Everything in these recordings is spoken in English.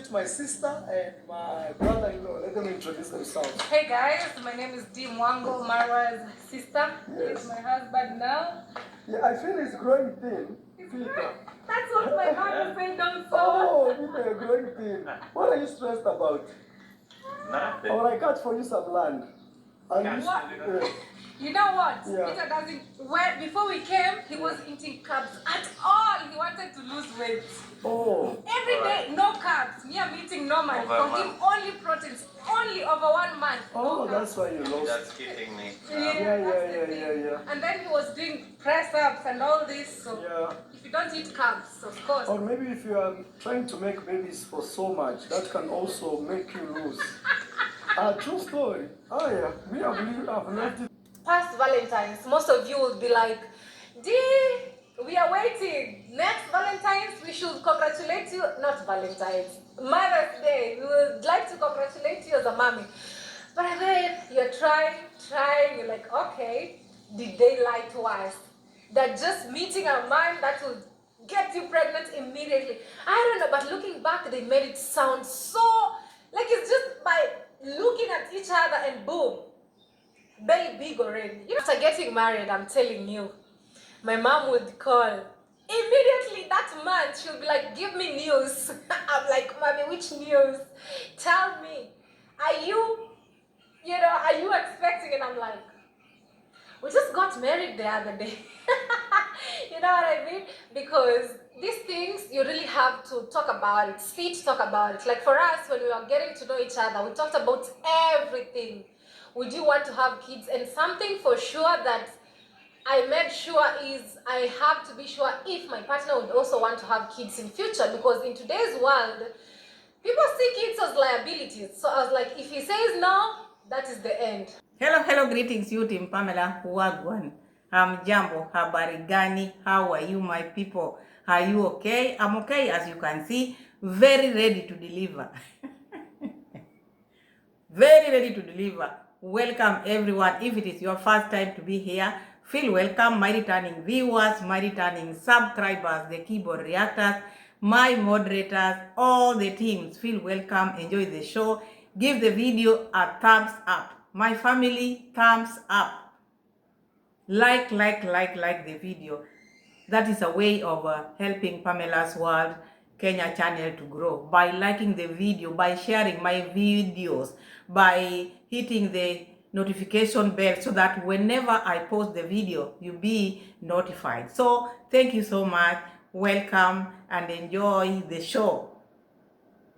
meet my sister and my brother-in-law. Let them introduce themselves. Hey guys, my name is Dee Mwango, Marwa's sister. Yes. He's my husband now. Yeah, I feel he's growing thin. He's Peter. great. That's what my mother said also. Oh, Peter, you're growing thin. What are you stressed about? Nothing. Or I cut for you some land. And What? yeah. You know what? Yeah. Peter doesn't. When before we came, he wasn't eating carbs at all. He wanted to lose weight. Oh. Every day, no carbs. Me, I'm eating normal. For him, only proteins. Only over 1 month. Oh, no that's why you lost. That's keeping me. Yeah. And then he was doing press ups and all this. So Yeah. if you don't eat carbs, of course. Or maybe if you are trying to make babies for so much, that can also make you lose. True story. Oh yeah, me, I've left it. Past Valentine's, most of you will be like, Dee, we are waiting. Next Valentine's, we should congratulate you. Not Valentine's, Mother's Day. We would like to congratulate you as a mommy. But then you're trying. You're like, okay, did they lie to us? That just meeting a man that will get you pregnant immediately. I don't know, but looking back, they made it sound so, like it's just by looking at each other and boom, belly big already. You know, after getting married, I'm telling you, my mom would call. Immediately that month, she'll be like, give me news. I'm like, mommy, which news? Tell me, are you expecting? And I'm like, we just got married the other day. You know what I mean? Because these things, you really have to talk about it, sit, talk about it. Like for us, when we were getting to know each other, we talked about everything. Would you want to have kids? And something for sure that I made sure is I have to be sure if my partner would also want to have kids in future, because in today's world, people see kids as liabilities. So I was like, if he says no, that is the end. Hello, greetings you team Pamela Wagwan. Jambo, habari gani? How are you my people? Are you okay? I'm okay, as you can see, very ready to deliver. Very ready to deliver. Welcome everyone. If it is your first time to be here, feel welcome. My returning viewers, my returning subscribers, the keyboard reactors, my moderators, all the teams, feel welcome. Enjoy the show. Give the video a thumbs up. My family, thumbs up. Like the video. That is a way of helping Pamela's World Kenya channel to grow. By liking the video, by sharing my videos, by hitting the notification bell so that whenever I post the video, you'll be notified. So thank you so much. Welcome and enjoy the show.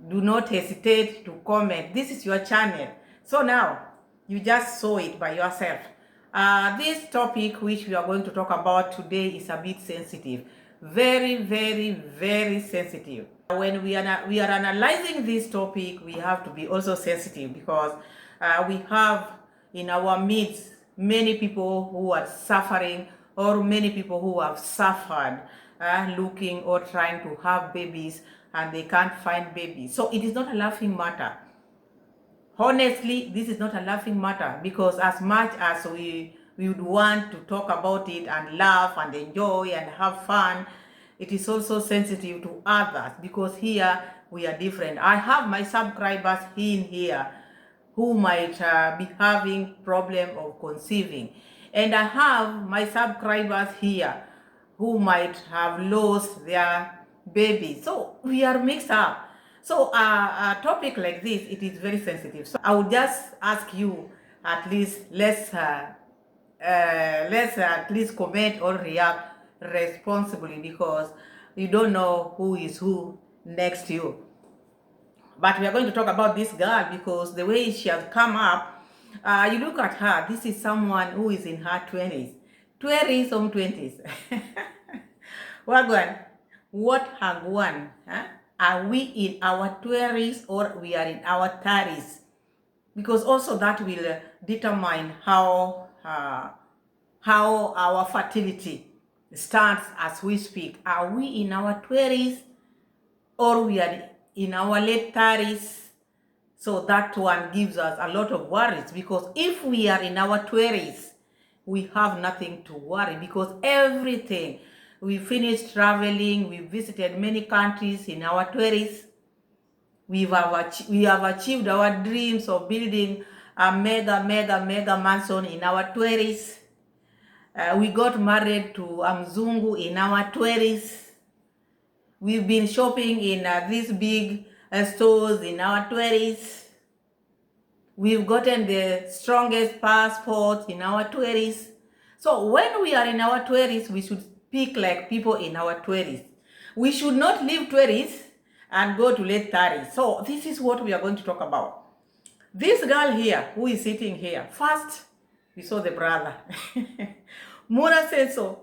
Do not hesitate to comment. This is your channel. So now, you just saw it by yourself. This topic which we are going to talk about today is a bit sensitive. Very sensitive. When we are analyzing this topic, we have to be also sensitive because we have in our midst many people who are suffering or many people who have suffered looking or trying to have babies and they can't find babies. So it is not a laughing matter. Honestly, this is not a laughing matter because as much as we would want to talk about it and laugh and enjoy and have fun, it is also sensitive to others because here we are different. I have my subscribers in here who might be having problem of conceiving, and I have my subscribers here who might have lost their baby. So we are mixed up. So a topic like this, it is very sensitive. So I would just ask you, at least let's at least comment or react responsibly because you don't know who is who next to you. But we are going to talk about this girl because the way she has come up, you look at her, this is someone who is in her 20s. 20s or 20s. Wagwan, what Hagwan? Huh? Are we in our 20s or we are in our 30s? Because also that will determine how our fertility stands as we speak. Are we in our 20s or we are in our late 30s? So that one gives us a lot of worries because if we are in our 20s, we have nothing to worry because everything, we finished traveling, we visited many countries in our 20s. we have achieved our dreams of building a mega mansion in our 20s. We got married to Mzungu in our 20s. We've been shopping in these big stores in our 20s. We've gotten the strongest passports in our 20s. So when we are in our 20s, we should speak like people in our 20s. We should not leave 20s and go to late 30s. So this is what we are going to talk about. This girl here, who is sitting here, first, we saw the brother. Mura said so.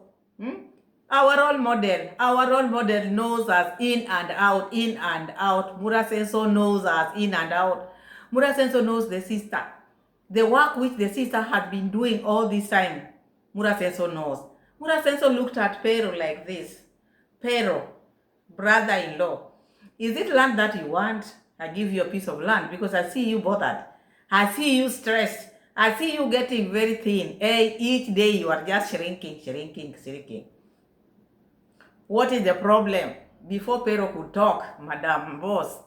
Our role model knows us in and out, in and out. Mura Senso knows us in and out. Mura Senso knows the sister. The work which the sister had been doing all this time, Mura Senso knows. Mura Senso looked at Pero like this. Pero, brother-in-law, is it land that you want? I give you a piece of land because I see you bothered. I see you stressed. I see you getting very thin. Each day you are just shrinking. What is the problem? Before Pero could talk, Madam Boss,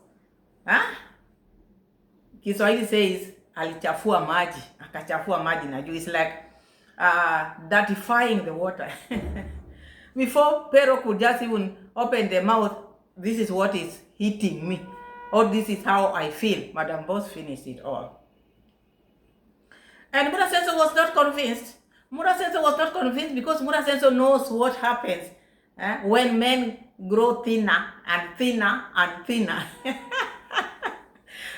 Kiswahili says, alichafua maji, akachafua maji na juu. It's like dirtifying the water. Before Pero could just even open the mouth, this is what is hitting me, or this is how I feel. Madam Boss finished it all. And Mura Senso was not convinced. Mura Senso was not convinced because Mura Senso knows what happens when men grow thinner and thinner and thinner.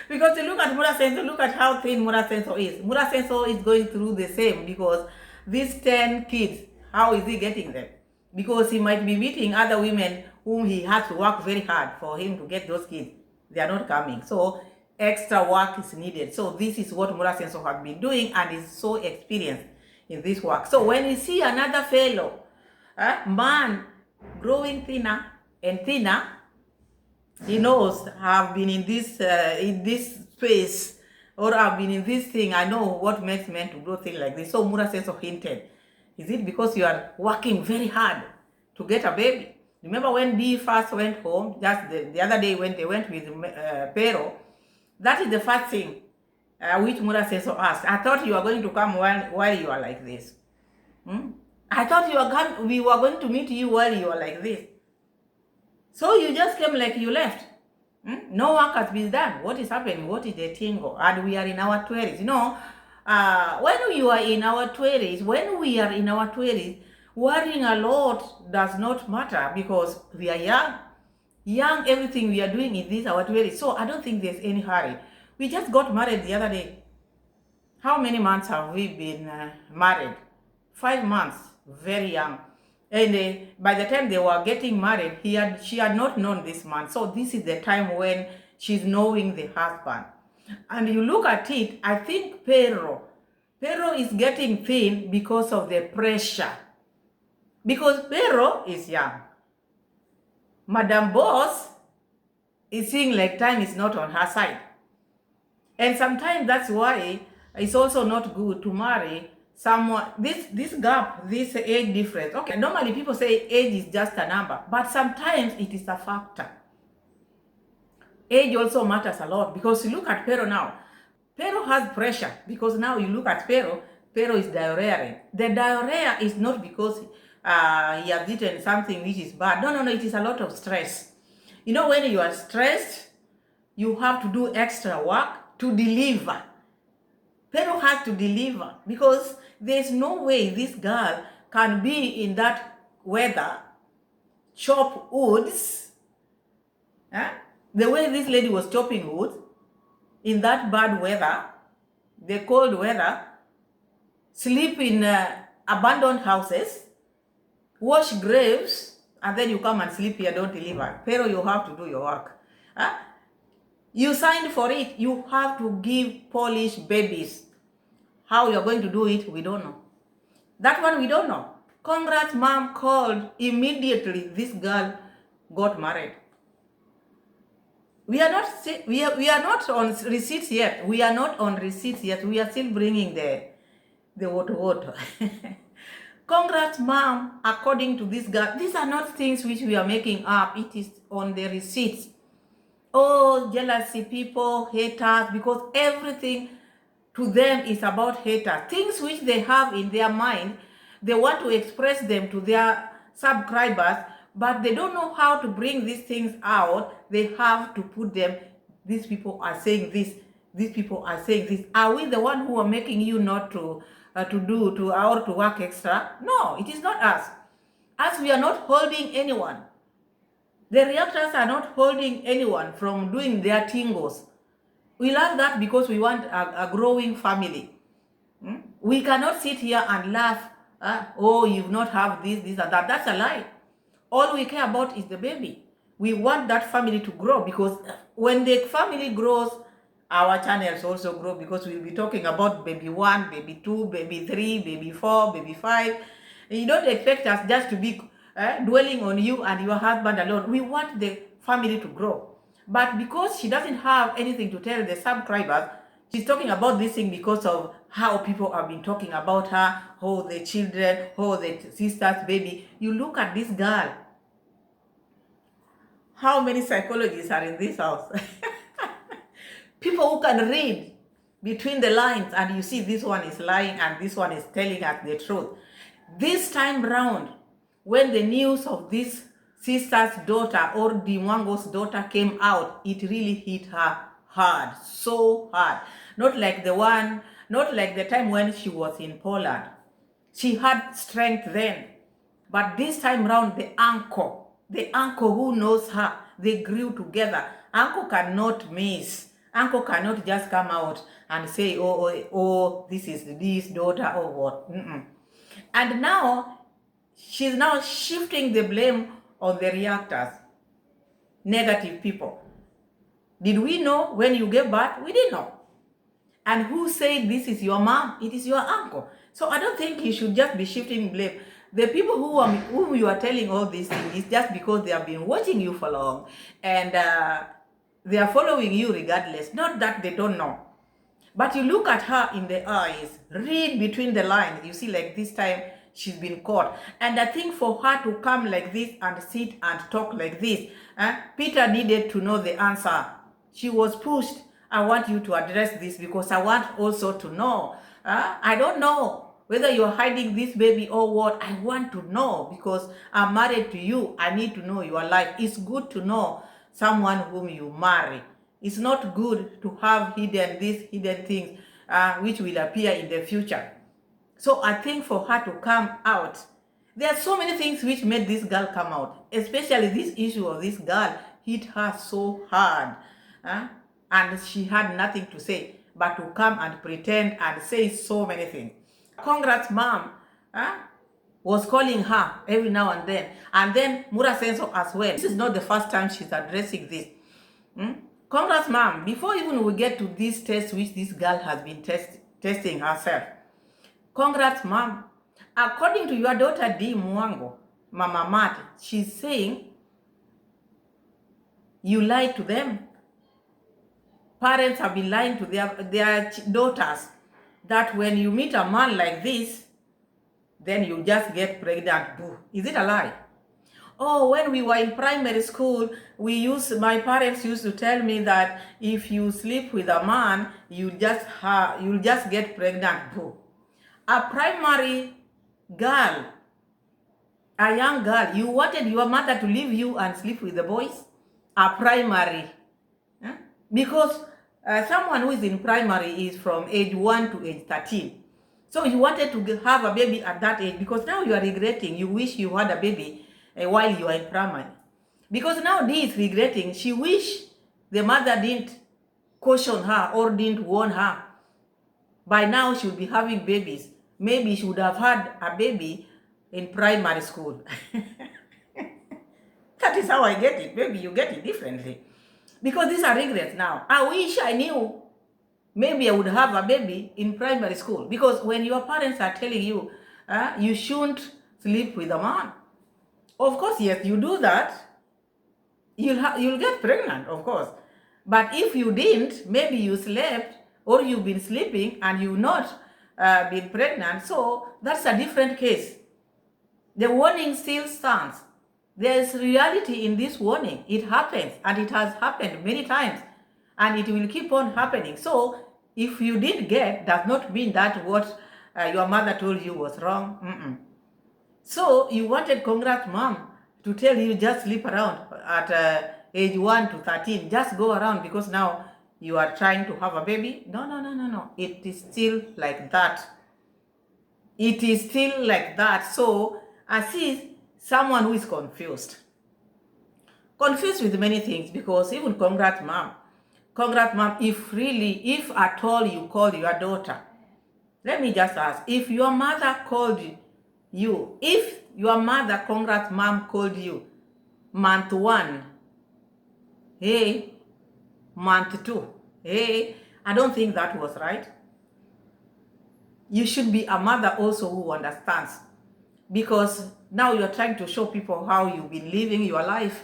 Because you look at Mura Senso, look at how thin Mura Senso is. Mura Senso is going through the same because these 10 kids, how is he getting them? Because he might be meeting other women whom he has to work very hard for him to get those kids. They are not coming. So extra work is needed. So this is what Mura Senso has been doing and is so experienced in this work. So when you see another fellow, man growing thinner and thinner, he knows I've been in this space, or I've been in this thing. I know what makes men to grow thin like this. So Mura Senso hinted, is it because you are working very hard to get a baby? Remember when Dee first went home, just the other day when they went with Pero, that is the first thing which Mura Senso asked. I thought you were going to come while you are like this. I thought we were going to meet you while you are like this. So you just came like you left. No work has been done. What is happening? What is the tingle? And we are in our 20s. You know, when you are in our 20s, worrying a lot does not matter because we are young. Young, everything we are doing in this our 20s. So I don't think there's any hurry. We just got married the other day. How many months have we been married? 5 months. Very young. And by the time they were getting married, she had not known this man. So this is the time when she's knowing the husband. And you look at it, I think Pero is getting thin because of the pressure. Because Pero is young. Madam Boss is seeing like time is not on her side. And sometimes that's why it's also not good to marry someone, this gap, this age difference. Okay, normally people say age is just a number, but sometimes it is a factor. Age also matters a lot because you look at Pero now. Pero has pressure because now you look at Pero is diarrheaing. The diarrhea is not because he has eaten something which is bad. No, it is a lot of stress. You know, when you are stressed, you have to do extra work to deliver. Pero has to deliver because there's no way this girl can be in that weather, chop woods, the way this lady was chopping wood, in that bad weather, the cold weather, sleep in abandoned houses, wash graves, and then you come and sleep here, don't deliver. Pero you have to do your work. You signed for it. You have to give Polish babies. How you're going to do it, we don't know. That one, we don't know. Congrats, mom called immediately. This girl got married. We are not on receipts yet. We are not on receipts yet. We are still bringing the water. Congrats, mom, according to this girl. These are not things which we are making up. It is on the receipts. Oh, jealousy people, haters, because everything to them is about haters. Things which they have in their mind, they want to express them to their subscribers, but they don't know how to bring these things out. They have to put them, these people are saying this, these people are saying this. Are we the one who are making you not to or to work extra? No, it is not us. As we are not holding anyone. The reactors are not holding anyone from doing their tingles. We love that because we want a growing family. We cannot sit here and laugh. Oh, you've not have this, this, and that. That's a lie. All we care about is the baby. We want that family to grow because when the family grows, our channels also grow because we'll be talking about baby 1, baby 2, baby 3, baby 4, baby 5. You don't expect us just to be dwelling on you and your husband alone. We want the family to grow. But because she doesn't have anything to tell the subscribers, she's talking about this thing because of how people have been talking about her, oh, the children, oh, the sister's baby. You look at this girl. How many psychologists are in this house? People who can read between the lines and you see this one is lying and this one is telling us the truth. This time round, when the news of this sister's daughter or Dee Mwango's daughter came out, it really hit her hard, so hard. Not like the time when she was in Poland. She had strength then. But this time round, the uncle who knows her, they grew together. Uncle cannot miss. Uncle cannot just come out and say, oh, this is this daughter or what. And now, she's now shifting the blame on the reactors, negative people. Did we know when you gave birth? We didn't know. And who said this is your mom? It is your uncle. So I don't think you should just be shifting blame. The people whom you are telling all these things is just because they have been watching you for long and they are following you regardless. Not that they don't know. But you look at her in the eyes, read between the lines. You see, like this time, she's been caught. And I think for her to come like this and sit and talk like this, Peter needed to know the answer. She was pushed. I want you to address this because I want also to know. I don't know whether you're hiding this baby or what. I want to know because I'm married to you. I need to know your life. It's good to know someone whom you marry. It's not good to have hidden things which will appear in the future. So I think for her to come out, there are so many things which made this girl come out, especially this issue of this girl hit her so hard. And she had nothing to say but to come and pretend and say so many things. Congrats, mom, was calling her every now and then. And then Mura Senso as well. This is not the first time she's addressing this. Congrats, mom, before even we get to this test which this girl has been testing herself. Congrats, mom. According to your daughter Dee Mwango, Mama Matt, she's saying you lied to them. Parents have been lying to their daughters that when you meet a man like this, then you just get pregnant. Boo. Is it a lie? Oh, when we were in primary school, my parents used to tell me that if you sleep with a man, you'll just get pregnant. Boo. A primary girl, a young girl, you wanted your mother to leave you and sleep with the boys? A primary. Because someone who is in primary is from age 1 to age 13. So you wanted to have a baby at that age because now you are regretting. You wish you had a baby while you are in primary. Because now Dee is regretting. She wish the mother didn't caution her or didn't warn her. By now she would be having babies. Maybe she would have had a baby in primary school. That is how I get it. Maybe you get it differently. Because these are regrets now. I wish I knew. Maybe I would have a baby in primary school. Because when your parents are telling you, you shouldn't sleep with a man. Of course, yes, you do that, you'll get pregnant, of course. But if you didn't, maybe you slept or you've been sleeping and you've not been pregnant. So that's a different case. The warning still stands. There's reality in this warning. It happens, and it has happened many times, and it will keep on happening. So if you didn't get, does not mean that what your mother told you was wrong. So you wanted congrats mom to tell you just sleep around at age 1 to 13, just go around because now you are trying to have a baby. No. It is still like that. It is still like that. So assist someone who is confused with many things, because even congrats mom, if at all you call your daughter, let me just ask, if your mother called you, if your mother, congrats mom, called you month 1, hey, month 2, hey, I don't think that was right. You should be a mother also who understands, because now you're trying to show people how you've been living your life.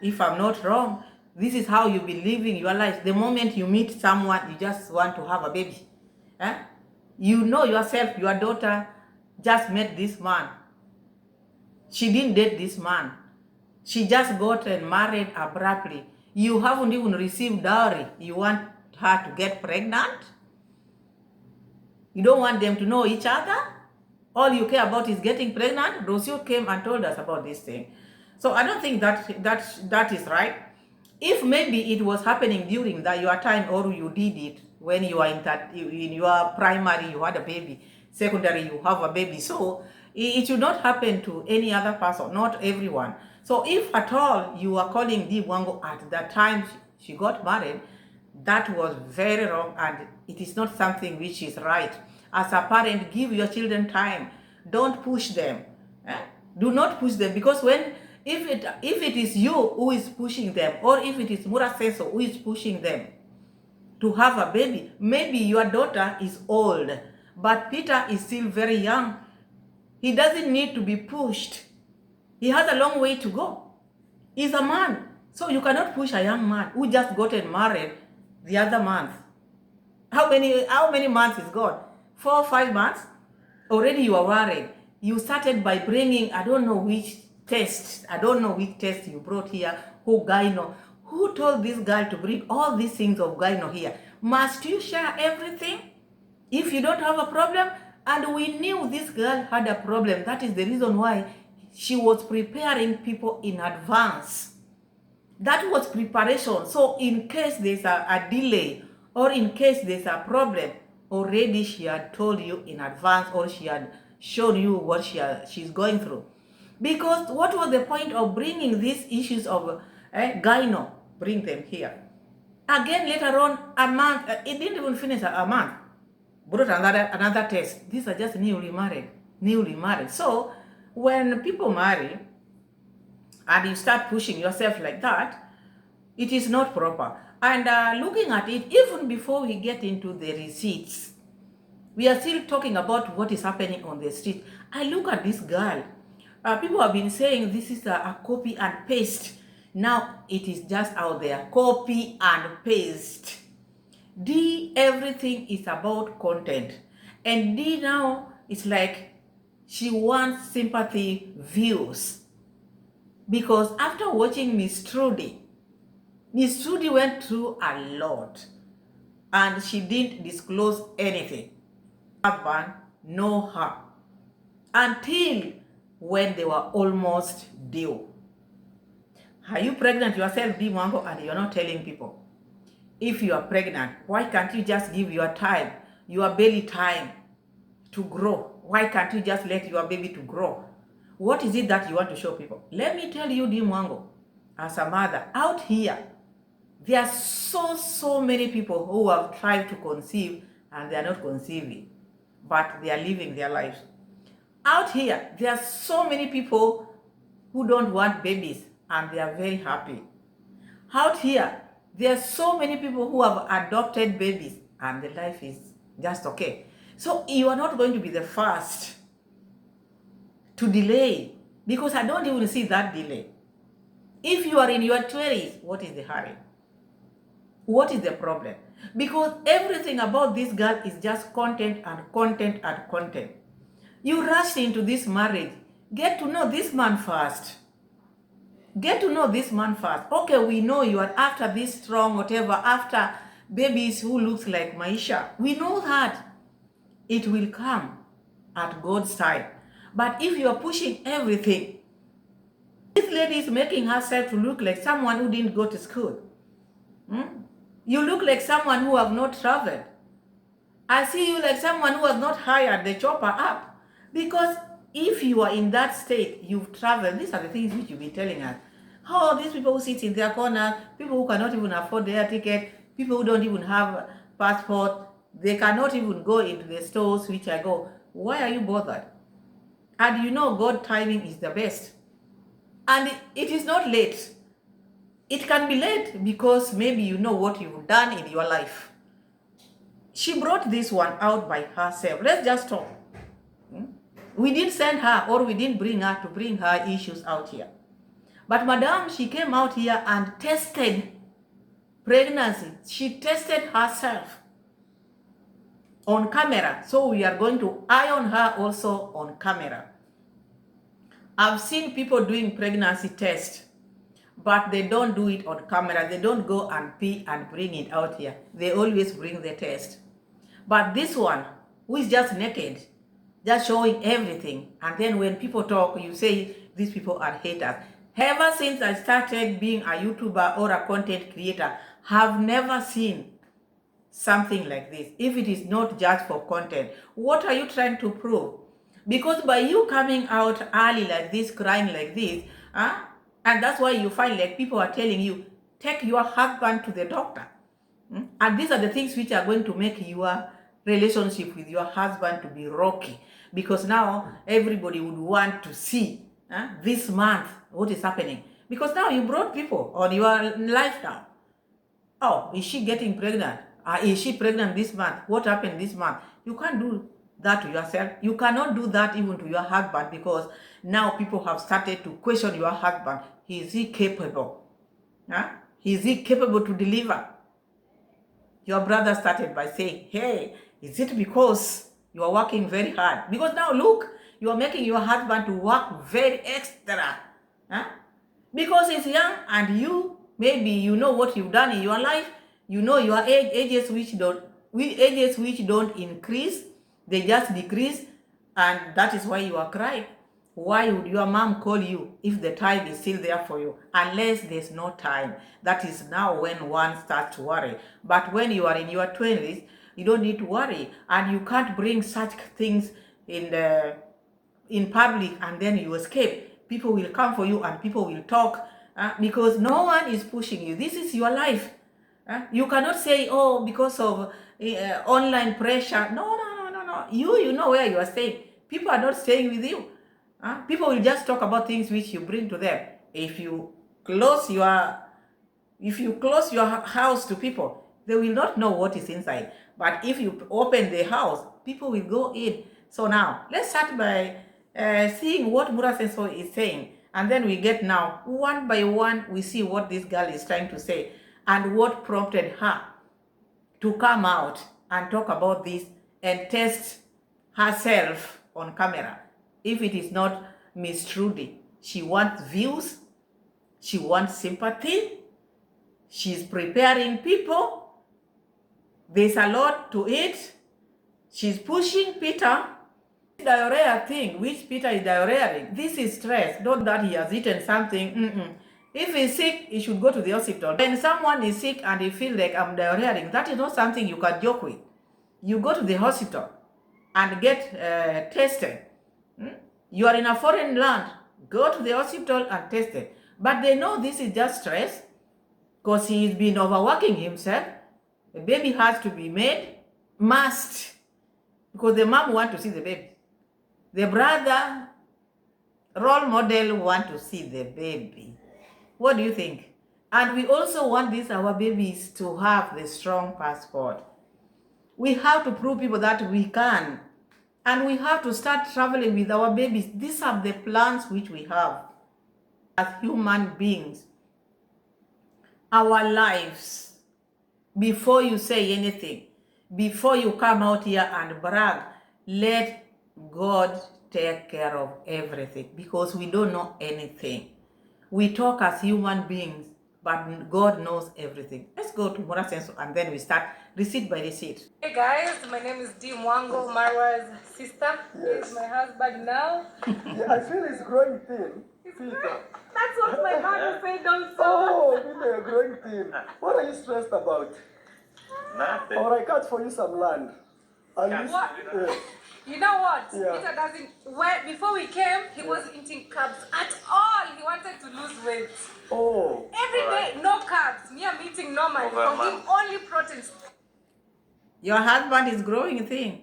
If I'm not wrong, this is how you've been living your life. The moment you meet someone, you just want to have a baby. You know yourself, your daughter just met this man. She didn't date this man. She just got married abruptly. You haven't even received dowry. You want her to get pregnant? You don't want them to know each other? All you care about is getting pregnant? Rocio came and told us about this thing. So I don't think that is right. If maybe it was happening during your time, or you did it when you are in your primary, you had a baby, secondary, you have a baby. So it should not happen to any other person, not everyone. So if at all you are calling Dee Mwango at that time she got married, that was very wrong, and it is not something which is right. As a parent, give your children time. Don't push them. Do not push them, because if it is you who is pushing them, or if it is Muraseso who is pushing them to have a baby, maybe your daughter is old, but Peter is still very young. He doesn't need to be pushed. He has a long way to go. He's a man. So you cannot push a young man who just gotten married the other month. How many months is gone? 4 or 5 months? Already you are worried. You started by bringing, I don't know which test you brought here, who gyno. Who told this girl to bring all these things of gyno here? Must you share everything if you don't have a problem? And we knew this girl had a problem. That is the reason why she was preparing people in advance. That was preparation. So in case there's a delay, or in case there's a problem, already she had told you in advance, or she had shown you what she's going through. Because what was the point of bringing these issues of gyno? Bring them here. Again, later on, a month, it didn't even finish a month. Brought another test. These are just newly married. So when people marry and you start pushing yourself like that, it is not proper. And looking at it, even before we get into the receipts, we are still talking about what is happening on the street. I look at this girl. People have been saying this is a copy and paste. Now it is just out there. Copy and paste. Dee, everything is about content. And Dee now, it's like she wants sympathy views. Because after watching Miss Trudy went through a lot. And she didn't disclose anything. Husband know her. Until when they were almost due. Are you pregnant yourself, Dee Mwango, and you're not telling people? If you are pregnant, why can't you just give your time, your belly time to grow? Why can't you just let your baby to grow? What is it that you want to show people? Let me tell you, Dee Mwango, as a mother, out here, there are so many people who have tried to conceive and they are not conceiving, but they are living their lives. Out here, there are so many people who don't want babies and they are very happy. Out here, there are so many people who have adopted babies and the life is just okay. So you are not going to be the first to delay, because I don't even see that delay. If you are in your 20s, what is the hurry? What is the problem? Because everything about this girl is just content and content and content. You rushed into this marriage. Get to know this man first. Get to know this man first. Okay, we know you are after this strong, whatever, after babies who looks like Maisha. We know that it will come at God's side. But if you are pushing everything, this lady is making herself to look like someone who didn't go to school. You look like someone who have not traveled. I see you like someone who has not hired the chopper up. Because if you are in that state, you've traveled. These are the things which you've been telling us. How these people who sit in their corner, people who cannot even afford their ticket, people who don't even have passport, they cannot even go into the stores which I go. Why are you bothered? And you know God timing is the best. And it is not late. It can be late because maybe you know what you've done in your life. She brought this one out by herself. Let's just talk. We didn't send her or we didn't bring her to bring her issues out here. But Madam, she came out here and tested pregnancy. She tested herself on camera. So we are going to eye on her also on camera. I've seen people doing pregnancy tests, but they don't do it on camera. They don't go and pee and bring it out here. They always bring the test. But this one, who is just naked, just showing everything, and then when people talk, you say these people are haters. Ever since I started being a YouTuber or a content creator, have never seen something like this. If it is not just for content, what are you trying to prove? Because by you coming out early like this, crying like this, and that's why you find like people are telling you, take your husband to the doctor. And these are the things which are going to make your relationship with your husband to be rocky. Because now everybody would want to see this month what is happening. Because now you brought people on your life now. Oh, is she getting pregnant? Is she pregnant this month? What happened this month? You can't do that to yourself. You cannot do that even to your husband, because now people have started to question your husband. Is he capable? Is he capable to deliver? Your brother started by saying, hey, is it because you are working very hard? Because now look, you are making your husband to work very extra. Because he's young and you, maybe you know what you've done in your life. You know your ages which don't increase, they just decrease, and that is why you are crying. Why would your mom call you if the time is still there for you? Unless there's no time. That is now when one starts to worry. But when you are in your 20s, you don't need to worry, and you can't bring such things in public and then you escape. People will come for you and people will talk because no one is pushing you. This is your life. You cannot say, oh, because of online pressure. No. You know where you are staying. People are not staying with you. People will just talk about things which you bring to them. If you close your house to people, they will not know what is inside. But if you open the house, people will go in. So now, let's start by seeing what Murasenso is saying. And then we get now, one by one, we see what this girl is trying to say and what prompted her to come out and talk about this and test herself on camera. If it is not Miss Trudy, she wants views, she wants sympathy, she's preparing people, there's a lot to it, she's pushing Peter. Diarrhea thing, which Peter is diarrheaing, this is stress, not that he has eaten something. If he's sick, he should go to the hospital. When someone is sick and he feels like I'm diarrheaing, that is not something you can joke with. You go to the hospital and get tested. You are in a foreign land, go to the hospital and test it. But they know this is just stress because he's been overworking himself. The baby has to be made, must, because the mom wants to see the baby. The brother, role model, want to see the baby. What do you think? And we also want our babies to have the strong passport. We have to prove people that we can. And we have to start traveling with our babies. These are the plans which we have as human beings. Our lives, before you say anything, before you come out here and brag, let God take care of everything, because we don't know anything. We talk as human beings, but God knows everything. Let's go to Mwango'S and then we start receipt by receipt. Hey guys, my name is Dee Mwango, Marwa's sister. Yes. He's my husband now. Yeah, I feel it's growing thin. Peter. That's what my mother said also. Oh, Peter, you're growing thin. What are you stressed about? Nothing. Or I cut for you some land. And Cut. What? Yeah. You know what? Yeah. Peter doesn't. Before we came, he wasn't eating carbs at all. He wanted to lose weight. Oh. Every day, no carbs. Me, I'm eating normally. Over a For him, month. only proteins. Your husband is growing thin.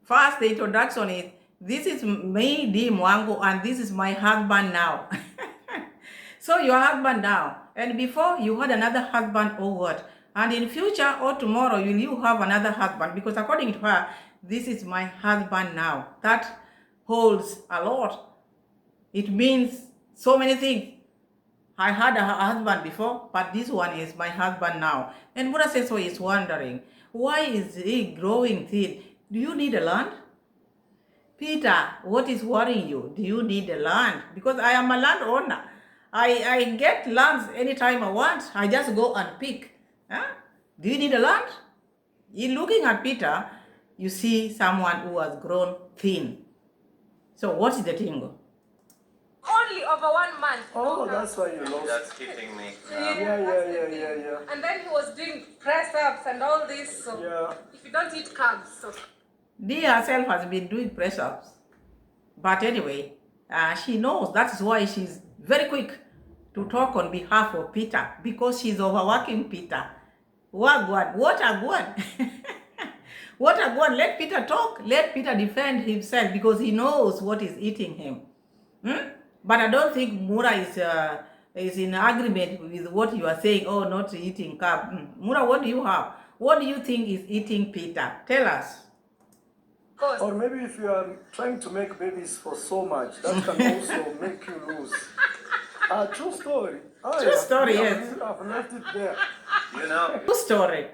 First, the introduction is, this is me, Dee Mwango, and this is my husband now. So your husband now. And before, you had another husband or what? And in future or tomorrow, will you have another husband? Because according to her, this is my husband now. That holds a lot. It means so many things. I had a husband before, but this one is my husband now. And Buddha says so is wondering, why is he growing thin? Do you need a land? Peter, what is worrying you? Do you need a land? Because I am a landowner. I get lands anytime I want. I just go and pick. Huh? Do you need a land? In looking at Peter, you see someone who has grown thin. So what is the thing? Only over 1 month. Oh, No that's carbs. why you lost. That's hitting me. Yeah. And then he was doing press ups and all this. So Yeah. if you don't eat carbs, so Dee herself has been doing press-ups. But anyway, she knows. That is why she's very quick to talk on behalf of Peter, because she's overworking Peter. Wagwan, what a guan. What a guan. Let Peter talk. Let Peter defend himself because he knows what is eating him. But I don't think Mura is in agreement with what you are saying. Oh, not eating carb. Mura, what do you have? What do you think is eating Peter? Tell us. of course. Or maybe if you are trying to make babies for so much, that can also make you lose. True story. Oh, True yeah. story, Yeah, yes. I've left it there. You know, True story.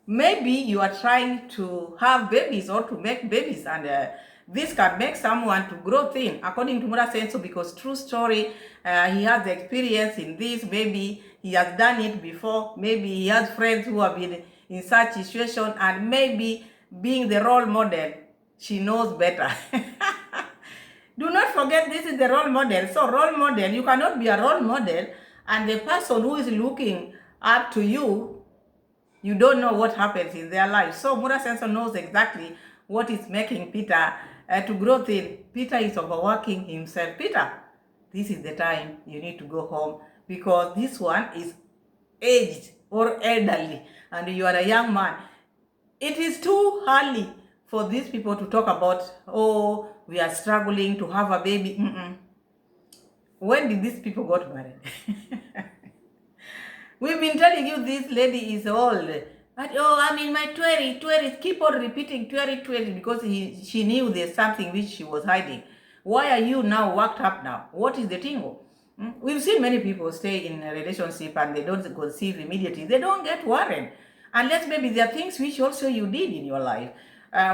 Maybe you are trying to have babies or to make babies, and this can make someone to grow thin, according to Mura Senso, because true story, he has experience in this. Maybe he has done it before. Maybe he has friends who have been in such situation, and maybe being the role model, she knows better. Do not forget, this is the role model. So role model, you cannot be a role model, and the person who is looking up to you, you don't know what happens in their life. So Mura Senso knows exactly what is making Peter to grow thin. Peter is overworking himself. Peter, this is the time you need to go home, because this one is aged or elderly and you are a young man. It is too early for these people to talk about, oh, we are struggling to have a baby. When did these people got married? We've been telling you this lady is old. But, oh, I'm in my 20s. Keep on repeating 20, because she knew there's something which she was hiding. Why are you now worked up now? What is the tingle? We've seen many people stay in a relationship and they don't conceive immediately. They don't get worried. Unless maybe there are things which also you did in your life,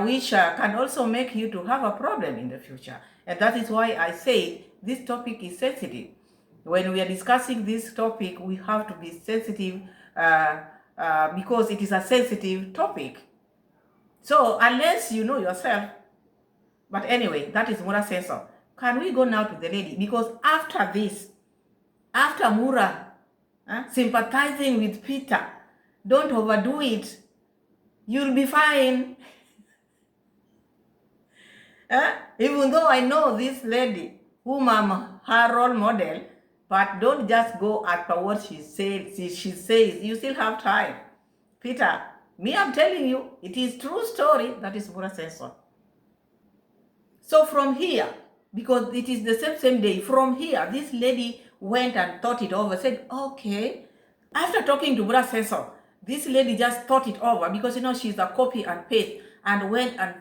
which can also make you to have a problem in the future. And that is why I say this topic is sensitive. When we are discussing this topic, we have to be sensitive because it is a sensitive topic. So unless you know yourself, but anyway, that is Mura Senso. Can we go now to the lady? Because after this, after Mura sympathizing with Peter, don't overdo it. You'll be fine. Even though I know this lady, whom I'm her role model, but don't just go after what she says. She says you still have time. Peter, me, I'm telling you, it is true story. That is Mura Senso. So from here, because it is the same day, from here, this lady went and thought it over, said, okay. After talking to Mura Senso, this lady just thought it over, because you know she's a copy and paste, and went and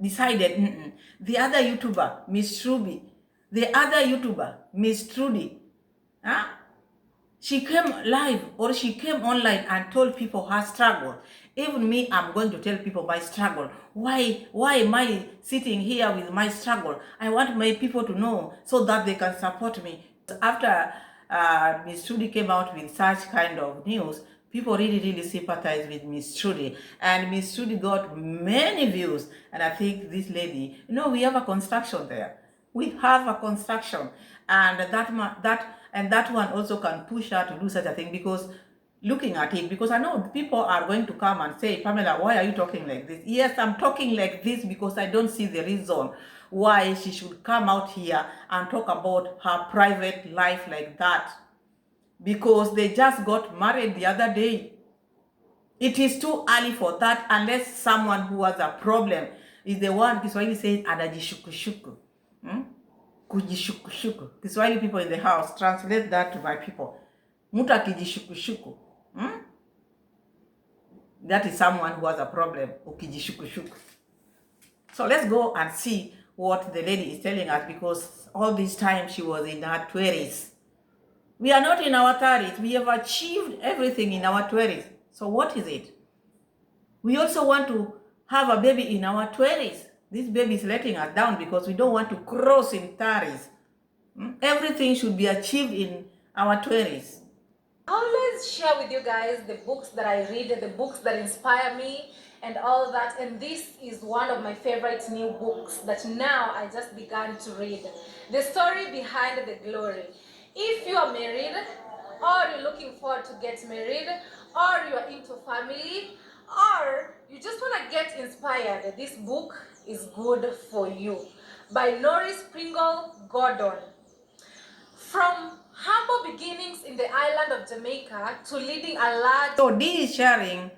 decided, the other YouTuber, Miss Truby, the other YouTuber, Miss Trudy, she came live or she came online and told people her struggle. Even me, I'm going to tell people my struggle. Why am I sitting here with my struggle? I want my people to know so that they can support me. After Miss Trudy came out with such kind of news, people really sympathize with Miss Trudy, and Miss Trudy got many views. And I think this lady, we have a construction there. We have a construction, and that one also can push her to do such a thing, because looking at it, because I know people are going to come and say, Pamela, why are you talking like this? Yes, I'm talking like this because I don't see the reason why she should come out here and talk about her private life like that, because they just got married the other day. It is too early for that, unless someone who has a problem is the one. Kiswahili says anajishukushuku. Kujishukushuku. Kiswahili people in the house, translate that to my people. Mtu akijishukushuku. That is someone who has a problem. Ukijishukushuku. So let's go and see what the lady is telling us, because all this time she was in her 20s. We are not in our 30s. We have achieved everything in our 20s. So what is it? We also want to have a baby in our 20s. This baby is letting us down because we don't want to cross in 30s. Everything should be achieved in our 20s. I always share with you guys the books that I read, the books that inspire me and all that, and this is one of my favorite new books that now I just began to read. The story behind the glory. If you are married, or you're looking forward to get married, or you're into family, or you just want to get inspired, this book is good for you. By Norris Pringle Gordon. From humble beginnings in the island of Jamaica to leading a large... So Dee is sharing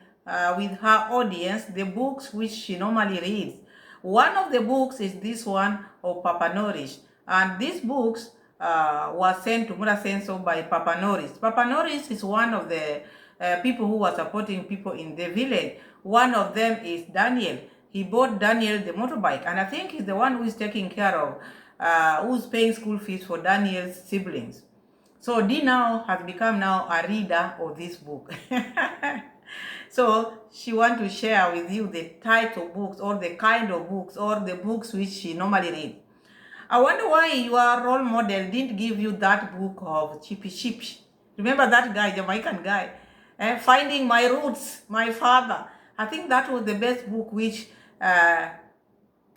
with her audience the books which she normally reads. One of the books is this one of Papa Norris. And these books was sent to Mura Senso by Papa Norris. Papa Norris is one of the people who were supporting people in the village. One of them is Daniel. He bought Daniel the motorbike, and I think he's the one who is taking care of, who's paying school fees for Daniel's siblings. So Dee now has become now a reader of this book. So she wants to share with you the type of books, or the kind of books, or the books which she normally reads. I wonder why your role model didn't give you that book of Chippy Chippy. Remember that guy, Jamaican guy? Finding My Roots, My Father. I think that was the best book which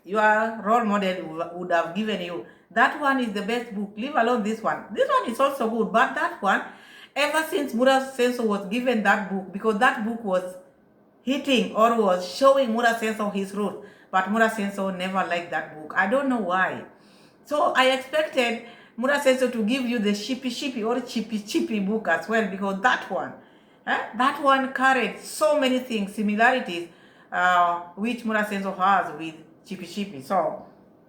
your role model would have given you. That one is the best book. Leave alone this one. This one is also good, but that one, ever since Mura Senso was given that book, because that book was hitting or was showing Mura Senso his root, but Mura Senso never liked that book. I don't know why. So I expected Mura Senso to give you the Shippy or Chippy book as well, because that one carried so many things, similarities, which Mura Senso has with Chippy. So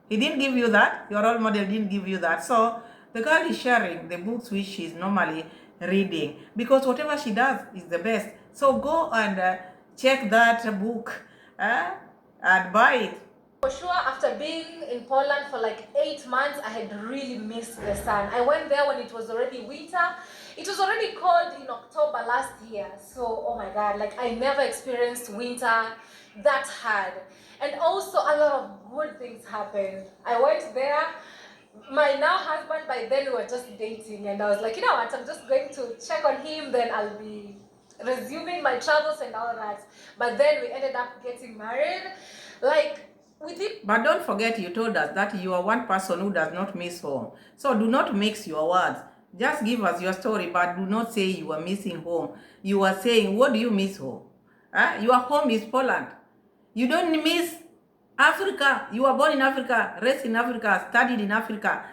he didn't give you that. Your role model didn't give you that. So the girl is sharing the books which she's normally reading, because whatever she does is the best. So go and check that book and buy it. For sure, after being in Poland for like 8 months, I had really missed the sun. I went there when it was already winter. It was already cold in October last year. So, oh my God, like I never experienced winter that hard. And also a lot of good things happened. I went there. My now husband, by then we were just dating, and I was like, you know what, I'm just going to check on him, then I'll be resuming my travels and all that. But then we ended up getting married. Like, but don't forget, you told us that you are one person who does not miss home. So do not mix your words. Just give us your story, but do not say you are missing home. You are saying, what do you miss home? Your home is Poland. You don't miss Africa. You were born in Africa, raised in Africa, studied in Africa.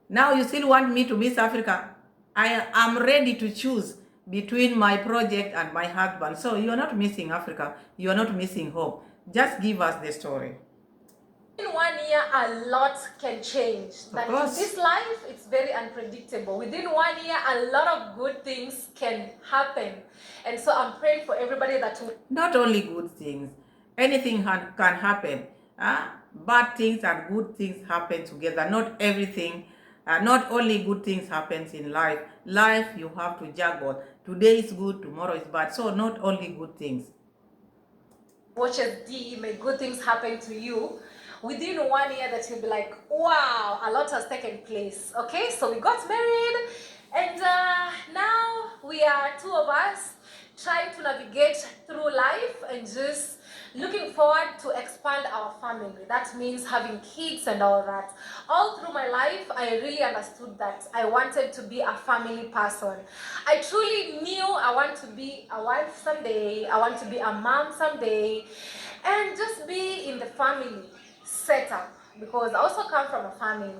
Now you still want me to miss Africa? I am ready to choose between my project and my husband. So you are not missing Africa. You are not missing home. Just give us the story. In 1 year, a lot can change. That in this life, it's very unpredictable. Within 1 year, a lot of good things can happen. And so I'm praying for everybody that will... Not only good things. Anything can happen. Bad things and good things happen together. Not everything, not only good things happens in life. Life, you have to juggle. Today is good, tomorrow is bad. So not only good things. Watches Dee, may good things happen to you. Within 1 year that you'll be like, wow, a lot has taken place. Okay, so we got married And now we are two of us trying to navigate through life and just looking forward to expand our family. That means having kids and all that. All through my life, I really understood that I wanted to be a family person. I truly knew I want to be a wife someday, I want to be a mom someday, and just be in the family setup, because I also come from a family.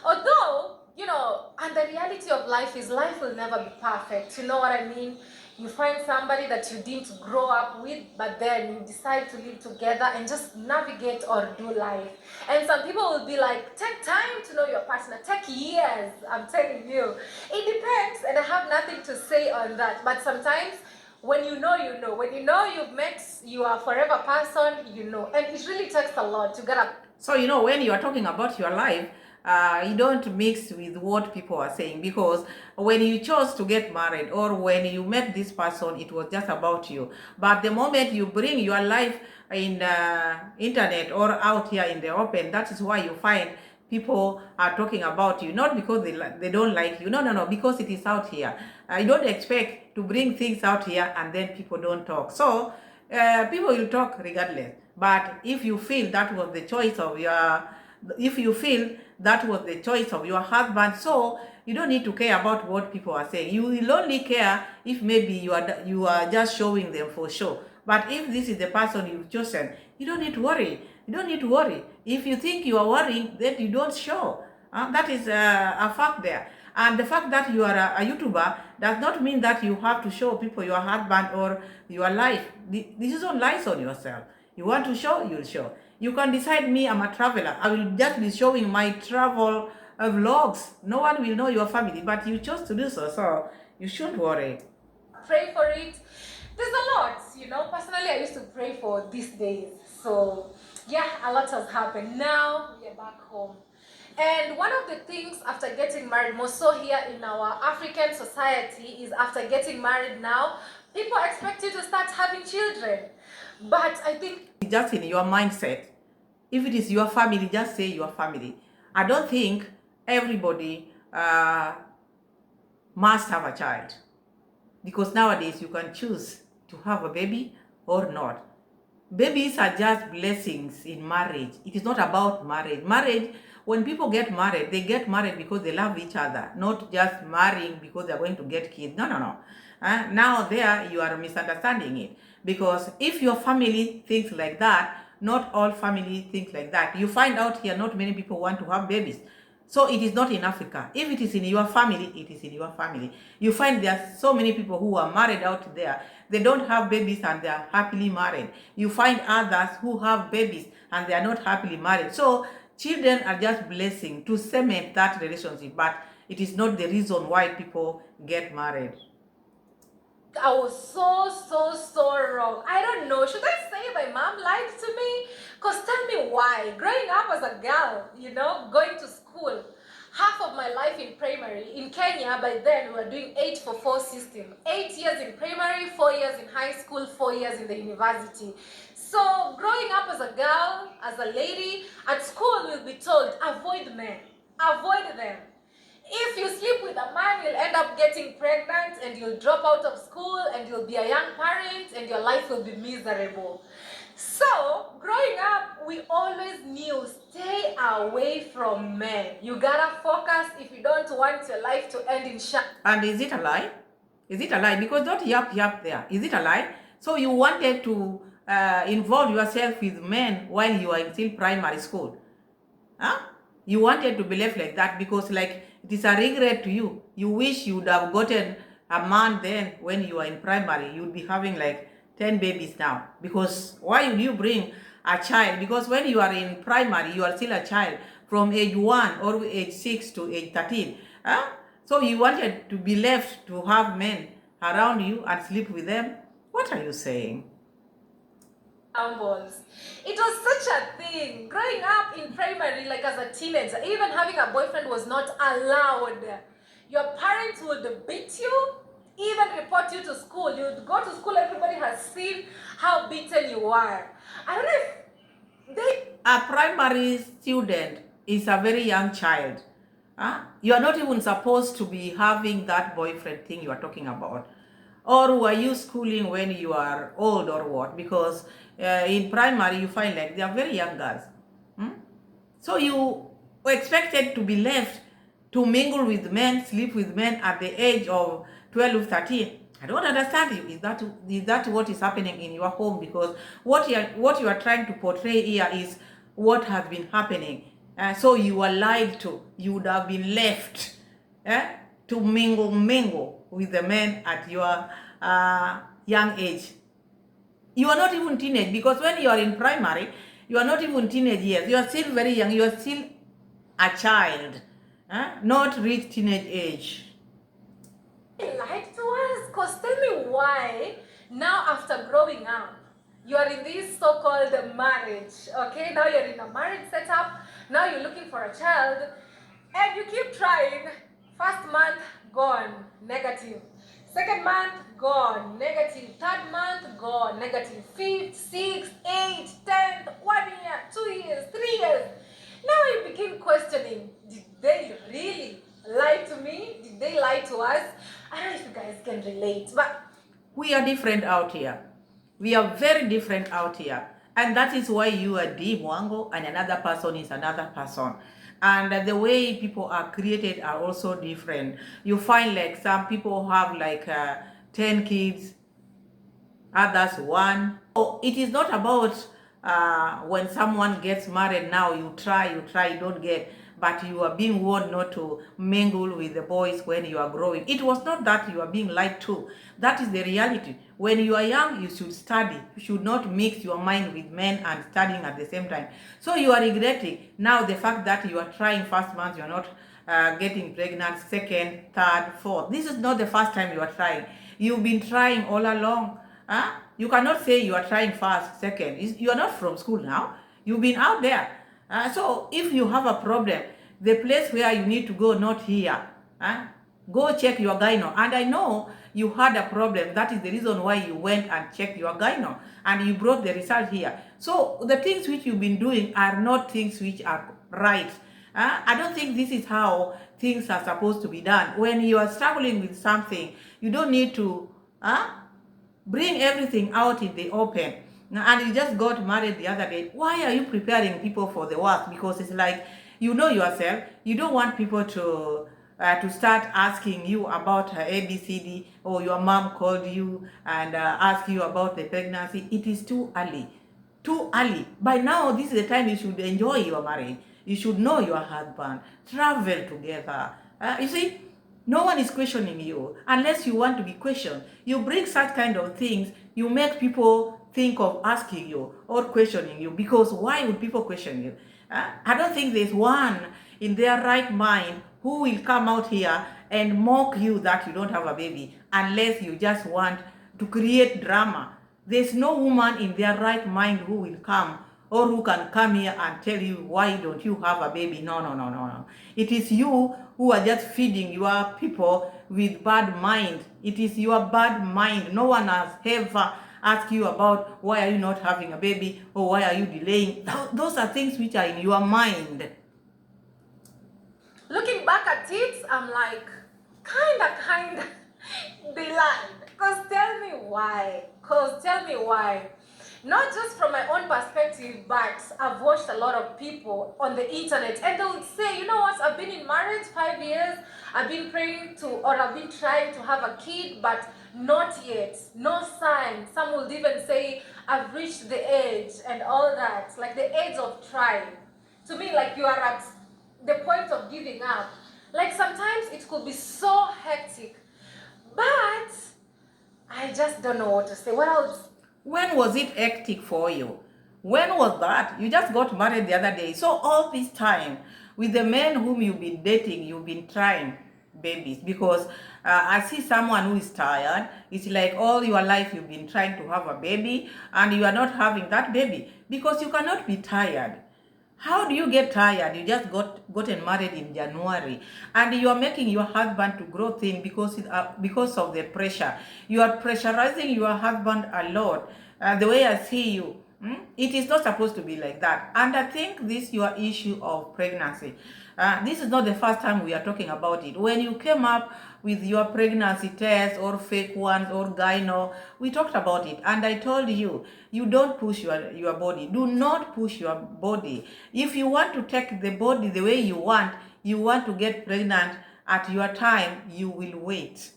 Although, and the reality of life is life will never be perfect. You know what I mean? You find somebody that you didn't grow up with, but then you decide to live together and just navigate or do life. And some people will be like, take time to know your partner, take years. I'm telling you. It depends, and I have nothing to say on that. But sometimes when you know, you know. When you know you've met your forever person, you know. And it really takes a lot to get up. So, when you are talking about your life, you don't mix with what people are saying, because when you chose to get married or when you met this person, it was just about you. But the moment you bring your life in the internet or out here in the open, that is why you find people are talking about you, not because they don't like you. No, because it is out here. You don't expect to bring things out here and then people don't talk. So people will talk regardless. But if you feel that was the choice of your husband, so you don't need to care about what people are saying. You will only care if maybe you are just showing them for show. But if this is the person you've chosen, you don't need to worry. You don't need to worry. If you think you are worrying, then you don't show. That is a fact there. And the fact that you are a YouTuber does not mean that you have to show people your husband or your life. This is not lies on yourself. You want to show, you'll show. You can decide, me, I'm a traveler, I will just be showing my travel vlogs. No one will know your family, but you chose to do so, so you shouldn't worry. Pray for it. There's a lot, Personally, I used to pray for these days. So, yeah, a lot has happened. Now, we are back home. And one of the things after getting married, more so here in our African society, is after getting married now, people expect you to start having children. But I think just in your mindset, if it is your family, just say your family. I don't think everybody must have a child, because nowadays you can choose to have a baby or not. Babies are just blessings in marriage. It is not about marriage. Marriage, when people get married, they get married because they love each other, not just marrying because they're going to get kids. No. Now there you are misunderstanding it, because if your family thinks like that, not all family think like that. You find out here not many people want to have babies. So it is not in Africa. If it is in your family, it is in your family. You find there are so many people who are married out there. They don't have babies and they are happily married. You find others who have babies and they are not happily married. So children are just blessing to cement that relationship, but it is not the reason why people get married. I was so wrong. I don't know. Should I say my mom lied to me? Because tell me why. Growing up as a girl, going to school, half of my life in primary. In Kenya, by then, we were doing 8-4-4 system. 8 years in primary, 4 years in high school, 4 years in the university. So growing up as a girl, as a lady, at school we'll be told, avoid men. Avoid them. If you sleep with a man, you'll end up getting pregnant and you'll drop out of school and you'll be a young parent and your life will be miserable. So, growing up, we always knew, stay away from men. You gotta focus if you don't want your life to end in shame. And is it a lie? Is it a lie? Because don't yap there. Is it a lie? So you wanted to involve yourself with men while you are in still primary school? Huh? You wanted to behave like that because it is a regret to you. You wish you would have gotten a man then when you were in primary. You would be having 10 babies now. Because why would you bring a child? Because when you are in primary, you are still a child from age 1 or age 6 to age 13. Huh? So you wanted to be left to have men around you and sleep with them? What are you saying? It was such a thing. Growing up in primary, as a teenager, even having a boyfriend was not allowed. Your parents would beat you, even report you to school. You'd go to school, everybody has seen how beaten you are. I don't know if a primary student is a very young child. You are not even supposed to be having that boyfriend thing you are talking about. Or were you schooling when you are old or what? Because in primary you find like they are very young girls. So you were expected to be left to mingle with men, sleep with men at the age of 12, 13. I don't understand you. Is that what is happening in your home? Because what you are trying to portray here is what has been happening. So you were lied to. You would have been left to mingle with the men at your young age. You are not even teenage, because when you are in primary, you are not even teenage years. You are still very young. You are still a child, not reach teenage age. Lied to us? Because tell me why now after growing up, you are in this so-called marriage, okay? Now you're in a marriage setup, now you're looking for a child, and you keep trying. First month, gone, negative. Second month, gone, negative. Third month, gone, negative. Fifth, sixth, eighth, 10th, 1 year, 2 years, 3 years. Now you begin questioning, did they really lie to me? Did they lie to us? I don't know if you guys can relate, but we are different out here. We are very different out here. And that is why you are Dee Mwango and another person is another person. And the way people are created are also different. You find like some people have like 10 kids, others 1. So it is not about when someone gets married now, you try, you don't get, but you are being warned not to mingle with the boys when you are growing. It was not that you are being lied to. That is the reality. When you are young, you should study. You should not mix your mind with men and studying at the same time. So you are regretting now the fact that you are trying first month, you are not getting pregnant, second, third, fourth. This is not the first time you are trying. You've been trying all along. You cannot say you are trying first, second. You are not from school now. You've been out there. So if you have a problem, the place where you need to go, not here. Go check your gyno. And I know you had a problem. That is the reason why you went and checked your gyno. And you brought the result here. So the things which you've been doing are not things which are right. I don't think this is how things are supposed to be done. When you are struggling with something, you don't need to bring everything out in the open. And you just got married the other day. Why are you preparing people for the worst? Because it's like, you know yourself, you don't want people to start asking you about her ABCD, or your mom called you and ask you about the pregnancy. It is too early. Too early. By now, this is the time you should enjoy your marriage. You should know your husband. Travel together. You see, no one is questioning you unless you want to be questioned. You bring such kind of things, you make people think of asking you or questioning you, because why would people question you? I don't think there's one in their right mind who will come out here and mock you that you don't have a baby, unless you just want to create drama. There's no woman in their right mind who will come or who can come here and tell you, why don't you have a baby? No. It is you who are just feeding your people with bad mind. It is your bad mind. No one has ever asked you about why are you not having a baby, or why are you delaying. Those are things which are in your mind. looking back at it, I'm like, kinda, they lied. Cause tell me why. Not just from my own perspective, but I've watched a lot of people on the internet, and they would say, you know what, I've been in marriage 5 years, I've been praying to, or I've been trying to have a kid, but not yet, no sign. Some would even say, I've reached the age and all that, like the age of trying. To me, like you are at the point of giving up. Like sometimes it could be so hectic, but I just don't know what to say. What else? When was it hectic for you? When was that? You just got married the other day. So all this time, with the men whom you've been dating, you've been trying babies. Because I see someone who is tired. It's like all your life you've been trying to have a baby, and you are not having that baby. Because you cannot be tired. How do you get tired? You just gotten married in January, and you are making your husband to grow thin because of the pressure. You are pressurizing your husband a lot. The way I see you, It is not supposed to be like that. And I think this your issue of pregnancy. This is not the first time we are talking about it. When you came up with your pregnancy test or fake ones or gyno, we talked about it. And I told you, you don't push your body. Do not push your body. If you want to take the body the way you want to get pregnant at your time, you will wait.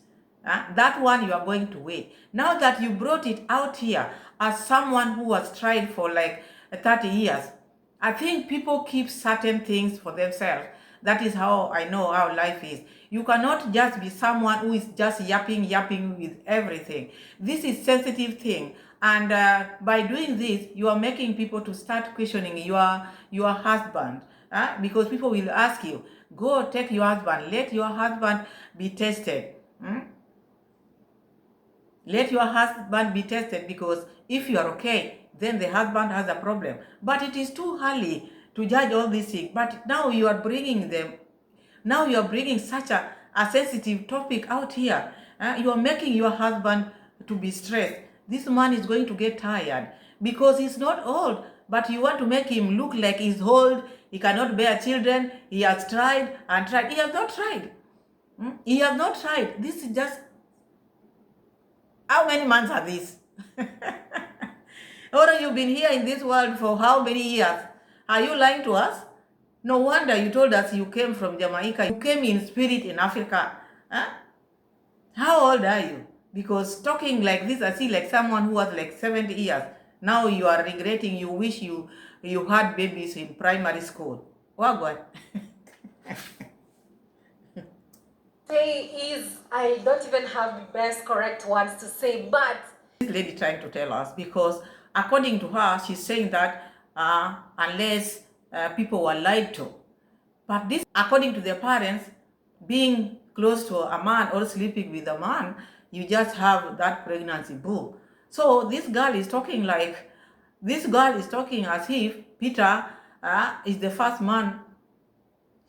That one you are going to wait. Now that you brought it out here as someone who has tried for like 30 years, I think people keep certain things for themselves. That is how I know how life is. You cannot just be someone who is just yapping with everything. This is sensitive thing. And by doing this, you are making people to start questioning your husband. Because people will ask you, go take your husband. Let your husband be tested. Let your husband be tested, because if you are okay, then the husband has a problem. But it is too early to judge all these things. But now you are bringing them, now you are bringing such a sensitive topic out here. You are making your husband to be stressed. This man is going to get tired because he's not old, but you want to make him look like he's old, he cannot bear children, he has tried and tried. He has not tried. He has not tried. This is just, how many months are these? Or you've been here in this world for how many years? Are you lying to us? No wonder you told us you came from Jamaica. You came in spirit in Africa. How old are you? Because talking like this, I see like someone who was like 70 years. Now you are regretting, you wish you had babies in primary school. What? I don't even have the best correct words to say, but this lady trying to tell us, because according to her, she's saying that unless people were lied to. But this, according to their parents, being close to a man or sleeping with a man, you just have that pregnancy boom. So this girl is talking as if Peter is the first man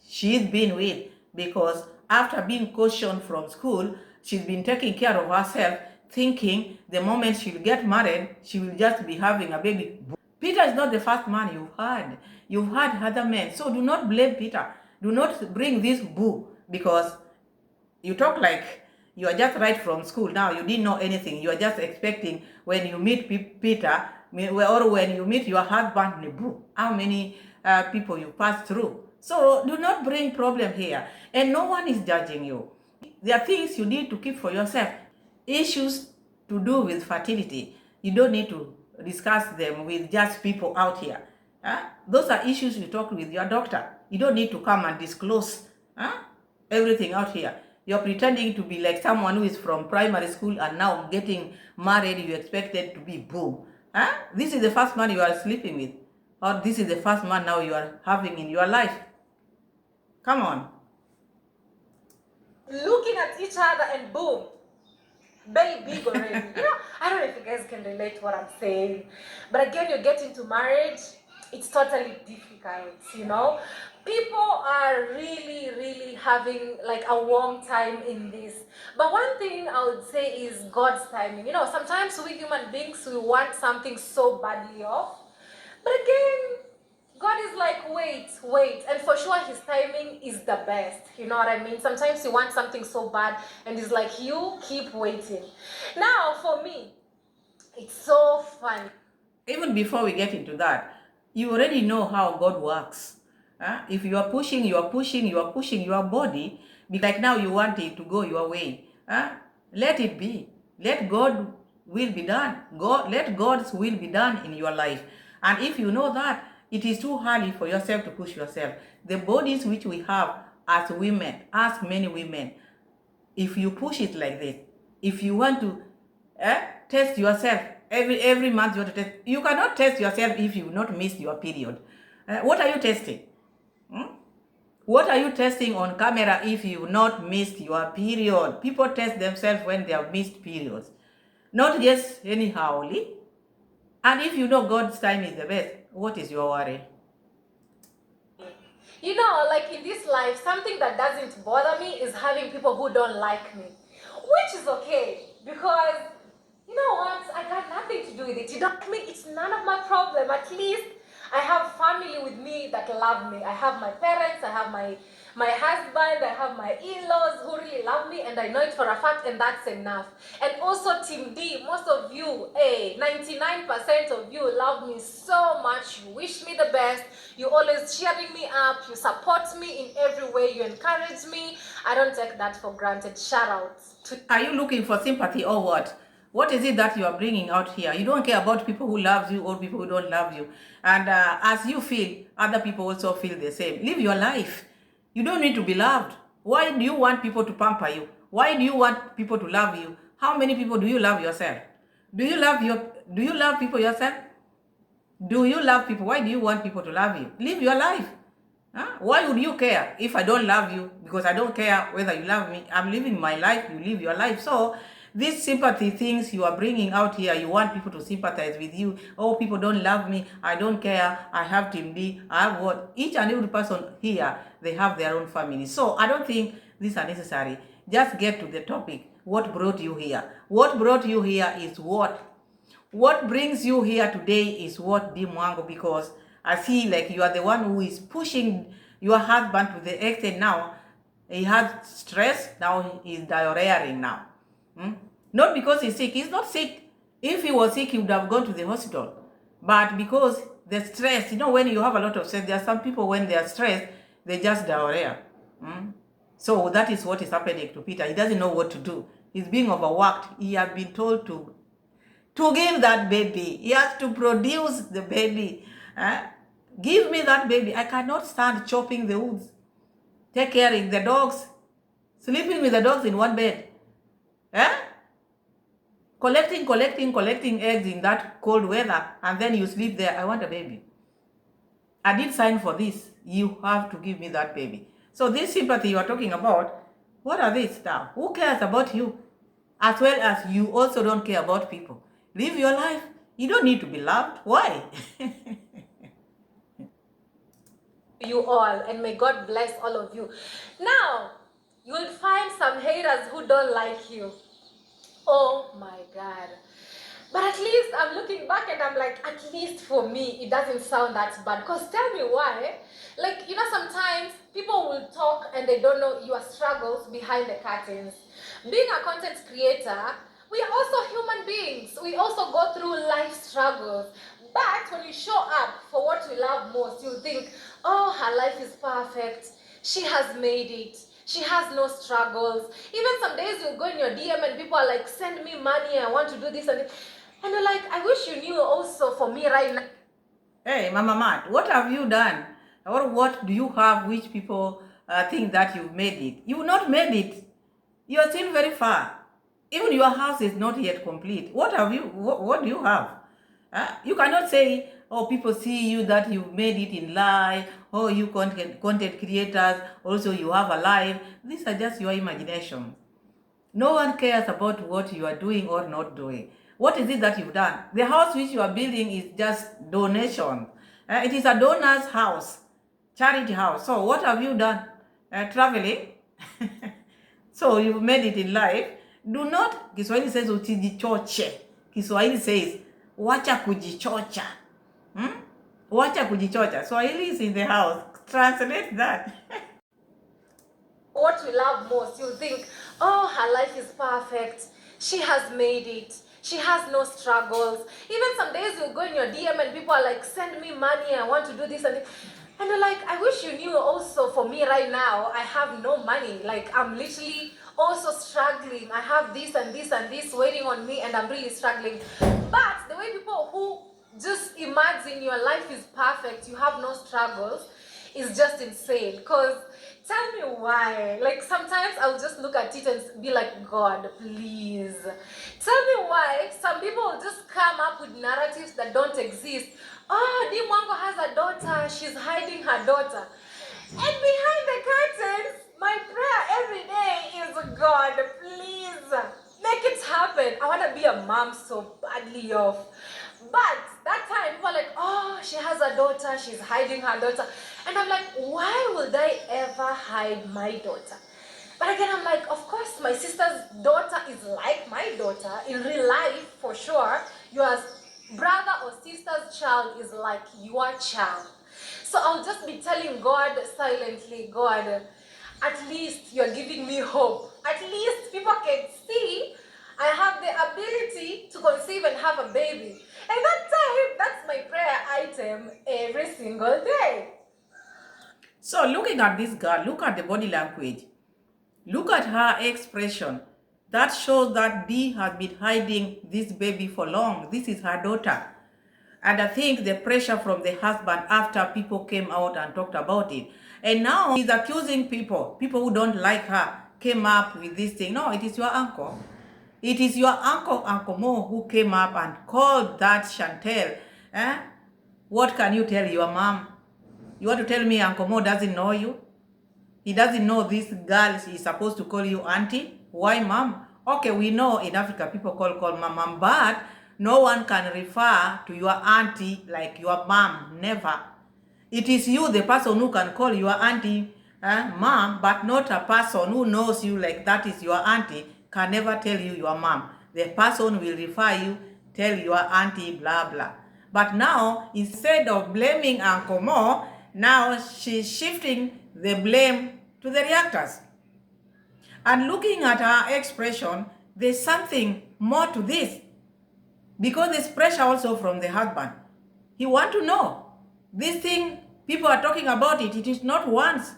she's been with, because after being cautioned from school, she's been taking care of herself, thinking the moment she'll get married, she will just be having a baby. Peter is not the first man you've had. You've had other men. So do not blame Peter. Do not bring this boo, because you talk like you are just right from school. Now you didn't know anything. You are just expecting when you meet Peter or when you meet your husband, boo, how many people you pass through. So do not bring problem here. And no one is judging you. There are things you need to keep for yourself. Issues to do with fertility, you don't need to discuss them with just people out here. Those are issues you talk with your doctor. You don't need to come and disclose everything out here. You're pretending to be like someone who is from primary school and now getting married, you expected to be boom. This is the first man you are sleeping with, or this is the first man now you are having in your life. Come on. looking at each other and boom, belly big already. I don't know if you guys can relate to what I'm saying. But again, you get into marriage, it's totally difficult. People are really, really having like a warm time in this. But one thing I would say is God's timing. Sometimes we human beings, we want something so badly off. But again, God is like, wait. And for sure, his timing is the best. You know what I mean? Sometimes you want something so bad and it's like, you keep waiting. Now, for me, it's so fun. Even before we get into that, you already know how God works. If you are pushing your body, like now you want it to go your way. Let it be. Let God will be done. Let God's will be done in your life. And if you know that, it is too early for yourself to push yourself. The bodies which we have as women, ask many women, if you push it like this, if you want to test yourself, every month you want to test, you cannot test yourself if you not miss your period. What are you testing? What are you testing on camera if you not missed your period? People test themselves when they have missed periods. Not just anyhow. And if you know God's time is the best, what is your worry? Like in this life, something that doesn't bother me is having people who don't like me. Which is okay, because, You know what? I got nothing to do with it. You don't mean it's none of my problem. At least I have family with me that love me. I have my parents, I have my husband, I have my in-laws who really love me, and I know it for a fact, and that's enough. And also Team D, most of you, 99% of you love me so much. You wish me the best. You always cheering me up. You support me in every way. You encourage me. I don't take that for granted. Shout out to... Are you looking for sympathy or what? What is it that you are bringing out here? You don't care about people who love you or people who don't love you. And as you feel, other people also feel the same. Live your life. You don't need to be loved. Why do you want people to pamper you? Why do you want people to love you? How many people do you love yourself? Do you love people yourself? Do you love people? Why do you want people to love you? Live your life. Huh? Why would you care if I don't love you? Because I don't care whether you love me. I'm living my life, you live your life. So these sympathy things you are bringing out here, you want people to sympathize with you. Oh, people don't love me. I don't care. I have Team D. I have what? Each and every person here, they have their own family. So I don't think these are necessary. Just get to the topic. What brought you here? What brought you here is what? What brings you here today is what, Dee Mwango, because I see like you are the one who is pushing your husband to the extent now. He has stress, now he's diarrheaing now. Not because he's sick. He's not sick. If he was sick, he would have gone to the hospital. But because the stress, you know, when you have a lot of stress, there are some people when they are stressed, they just diarrhea. So that is what is happening to Peter. He doesn't know what to do. He's being overworked. He has been told to give that baby. He has to produce the baby. Give me that baby. I cannot stand chopping the woods, take caring the dogs, sleeping with the dogs in one bed. Collecting eggs in that cold weather, and then you sleep there. I want a baby. I did sign for this. You have to give me that baby. So this sympathy you are talking about, what are these now? Who cares about you? As well as you also don't care about people. Live your life. You don't need to be loved. Why? You all, and may God bless all of you. Now, you will find some haters who don't like you. Oh my God. But at least I'm looking back and I'm like, at least for me, it doesn't sound that bad. Because tell me why. Like, you know, sometimes people will talk and they don't know your struggles behind the curtains. Being a content creator, we are also human beings. We also go through life struggles. But when you show up for what we love most, you think, oh, her life is perfect. She has made it. She has no struggles. Even some days you go in your DM and people are like, send me money, I want to do this and this. And you're like, I wish you knew also for me right now. Hey, Mama Matt, what have you done? Or what do you have which people think that you've made it? You've not made it. You are still very far. Even your house is not yet complete. What have you? What do you have? You cannot say, oh, people see you that you've made it in life. Oh, you content creators, also you have a life. These are just your imagination. No one cares about what you are doing or not doing. What is it that you've done? The house which you are building is just donation. It is a donor's house, charity house. So what have you done? Traveling. So you've made it in life. Do not, Kiswahili says usijichoche. Kiswahili says wacha kujichocha. Wacha kujichocha. Swahili is in the house. Translate that. What we love most, you think, oh, her life is perfect. She has made it. She has no struggles. Even some days you go in your DM and people are like, send me money, I want to do this and this. And you're like, I wish you knew also for me right now, I have no money. Like, I'm literally also struggling. I have this and this and this waiting on me and I'm really struggling. But the way people who just imagine your life is perfect, you have no struggles, is just insane. Because tell me why. Like, sometimes I'll just look at it and be like, God, please. Tell me why some people will just come up with narratives that don't exist. Oh, Dee Mwango has a daughter. She's hiding her daughter. And behind the curtains, my prayer every day is, God, please, make it happen. I want to be a mom so badly off. But that time, people are like, oh, she has a daughter. She's hiding her daughter. And I'm like, why would I ever hide my daughter? But But again, I'm like, of course, my sister's daughter is like my daughter in real life, for sure. Your brother or sister's child is like your child. So I'll just be telling God silently, God, at least you're giving me hope. At least people can see I have the ability to conceive and have a baby. And that time, that's my prayer item every single day. So looking at this girl, look at the body language. Look at her expression. That shows that Dee has been hiding this baby for long. This is her daughter. And I think the pressure from the husband after people came out and talked about it. And now he's accusing people who don't like her, came up with this thing. No, it is your uncle. It is your uncle, Uncle Mo, who came up and called that Chantel. Eh? What can you tell your mom? You want to tell me Uncle Mo doesn't know you? He doesn't know this girl is supposed to call you auntie? Why mom? Okay, we know in Africa people call mom, but no one can refer to your auntie like your mom, never. It is you, the person who can call your auntie mom, but not a person who knows you like that is your auntie, can never tell you your mom. The person will refer you, tell your auntie, blah, blah. But now, instead of blaming Uncle Mo, now she's shifting the blame to the reactors. And looking at her expression, there's something more to this. Because there's pressure also from the husband. He wants to know. This thing, people are talking about it. It is not once.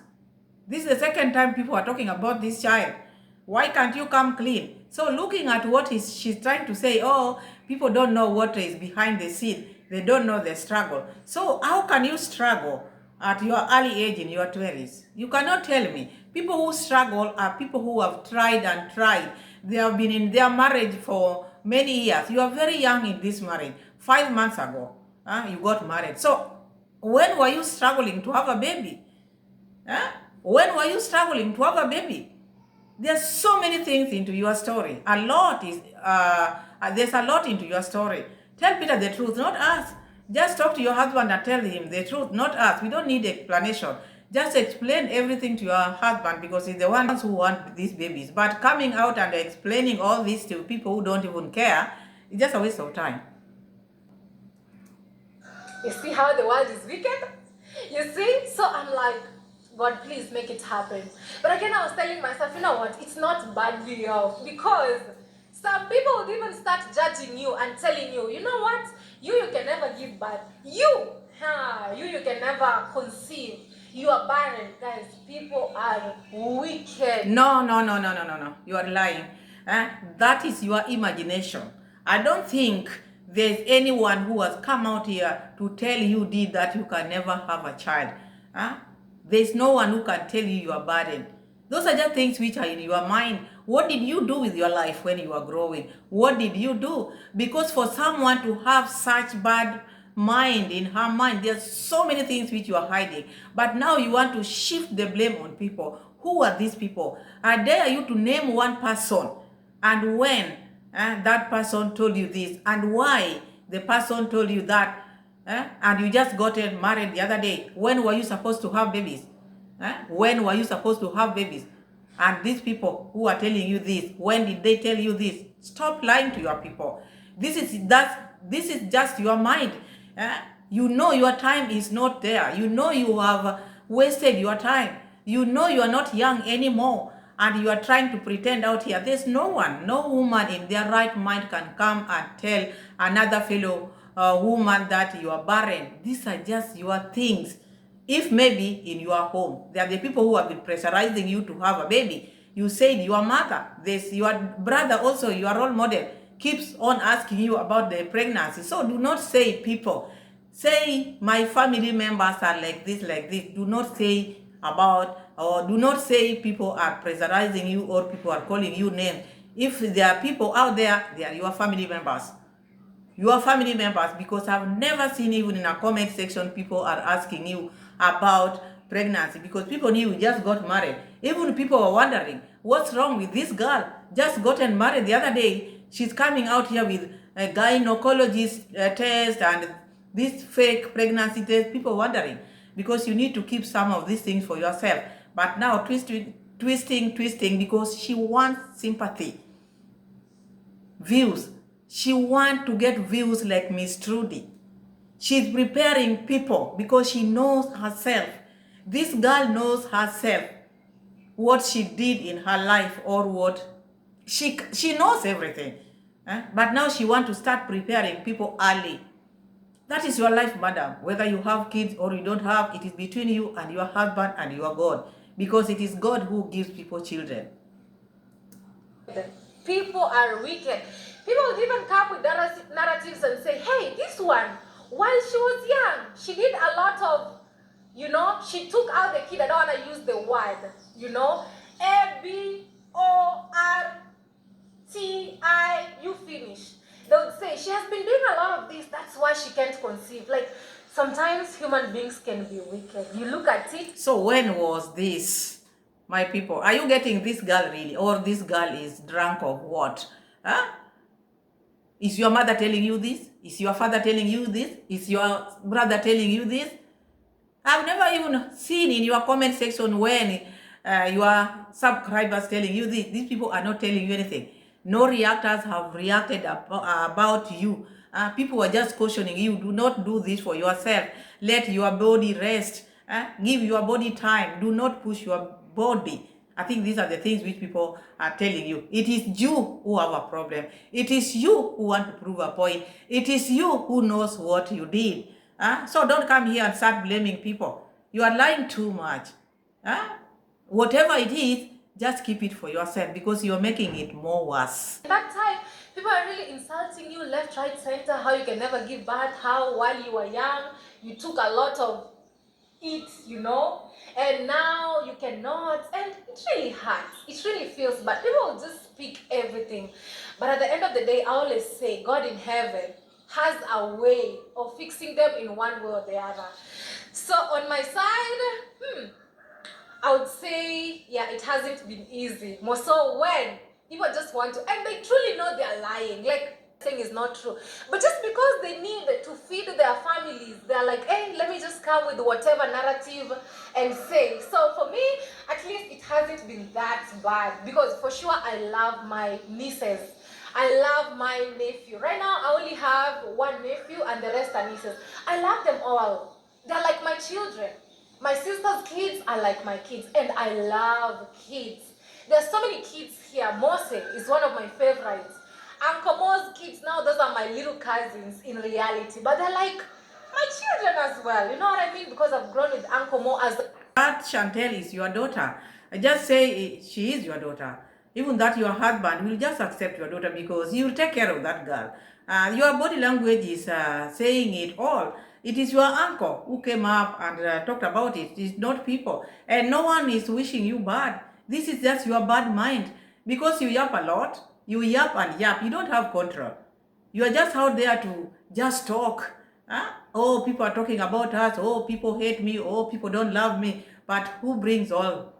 This is the second time people are talking about this child. Why can't you come clean? So looking at what she's trying to say, oh, people don't know what is behind the scene. They don't know the struggle. So how can you struggle at your early age in your 20s? You cannot tell me. People who struggle are people who have tried and tried. They have been in their marriage for many years. You are very young in this marriage. 5 months ago, you got married. So when were you struggling to have a baby? When were you struggling to have a baby? There's so many things into your story. There's a lot into your story. Tell Peter the truth, not us. Just talk to your husband and tell him the truth, not us. We don't need explanation. Just explain everything to your husband because he's the ones who want these babies. But coming out and explaining all this to people who don't even care, it's just a waste of time. You see how the world is wicked? You see? So I'm like, God, please make it happen. But again, I was telling myself, you know what? It's not badly off because some people would even start judging you and telling you, you know what? You can never give birth. You can never conceive. You are barren. Guys, people are wicked. No. You are lying. That is your imagination. I don't think there's anyone who has come out here to tell you that you can never have a child. There's no one who can tell you are barren. Those are just things which are in your mind. What did you do with your life when you were growing? What did you do? Because for someone to have such bad mind in her mind, there's so many things which you are hiding. But now you want to shift the blame on people. Who are these people? I dare you to name one person and when that person told you this and why the person told you that. And you just got married the other day. When were you supposed to have babies? When were you supposed to have babies? And these people who are telling you this, when did they tell you this? Stop lying to your people. This is just your mind. You know your time is not there. You know you have wasted your time. You know you are not young anymore. And you are trying to pretend out here. There's no one, no woman in their right mind can come and tell another fellow woman that you are barren. These are just your things. If maybe in your home, there are the people who have been pressurizing you to have a baby. You said your mother, your brother also, your role model, keeps on asking you about the pregnancy. So do not say people. Say my family members are like this, like this. Do not say about, or do not say people are pressurizing you or people are calling you names. If there are people out there, they are your family members. Your family members, because I've never seen even in a comment section people are asking you about pregnancy because people knew you just got married. Even people were wondering, what's wrong with this girl? Just gotten married the other day. She's coming out here with a gynecologist test and this fake pregnancy test. People wondering because you need to keep some of these things for yourself. But now twisting because she wants sympathy, views. She wants to get views like Miss Trudy. She's preparing people because she knows herself. This girl knows herself, what she did in her life, or what she knows everything. But now she wants to start preparing people early. That is your life, madam. Whether you have kids or you don't have, it is between you and your husband and your God. Because it is God who gives people children. People are wicked. People would even come with narratives and say, hey, this one, while she was young, she did a lot of, she took out the kid. I don't want to use the word, ABORTI, you finish. They would say, she has been doing a lot of this, that's why she can't conceive. Like, sometimes human beings can be wicked. You look at it. So when was this, my people? Are you getting this girl really? Or this girl is drunk of what? Is your mother telling you this? Is your father telling you this? Is your brother telling you this? I've never even seen in your comment section when your subscribers telling you this. These people are not telling you anything. No reactors have reacted about you. People are just cautioning you. Do not do this for yourself. Let your body rest. Give your body time. Do not push your body. I think these are the things which people are telling you. It is you who have a problem. It is you who want to prove a point. It is you who knows what you did. So don't come here and start blaming people. You are lying too much. Whatever it is, just keep it for yourself because you're making it more worse. At that time, people are really insulting you left, right, center, how you can never give birth, how while you were young, you took a lot of it, and now you cannot, and it really hurts. It really feels bad. People will just speak everything. But at the end of the day, I always say, God in heaven has a way of fixing them in one way or the other. So on my side, I would say, yeah, it hasn't been easy. More so when people just want to, and they truly know they're lying. Like, saying is not true. But just because they need to feed their families, they're like, hey, let me just come with whatever narrative and say. So for me, at least it hasn't been that bad. Because for sure, I love my nieces. I love my nephew. Right now, I only have one nephew and the rest are nieces. I love them all. They're like my children. My sister's kids are like my kids, and I love kids. There's so many kids here. Mose is one of my favorites. Uncle Mo's kids, now those are my little cousins in reality, but they're like my children as well. You know what I mean? Because I've grown with Uncle Mo as That Chantel is your daughter. Just say she is your daughter. Even that your husband will just accept your daughter because he will take care of that girl. Your body language is saying it all. It is your uncle who came up and talked about it. It is not people. And no one is wishing you bad. This is just your bad mind. Because you yap a lot, you yap and yap. You don't have control. You are just out there to just talk. Oh, people are talking about us. Oh, people hate me. Oh, people don't love me. But who brings all?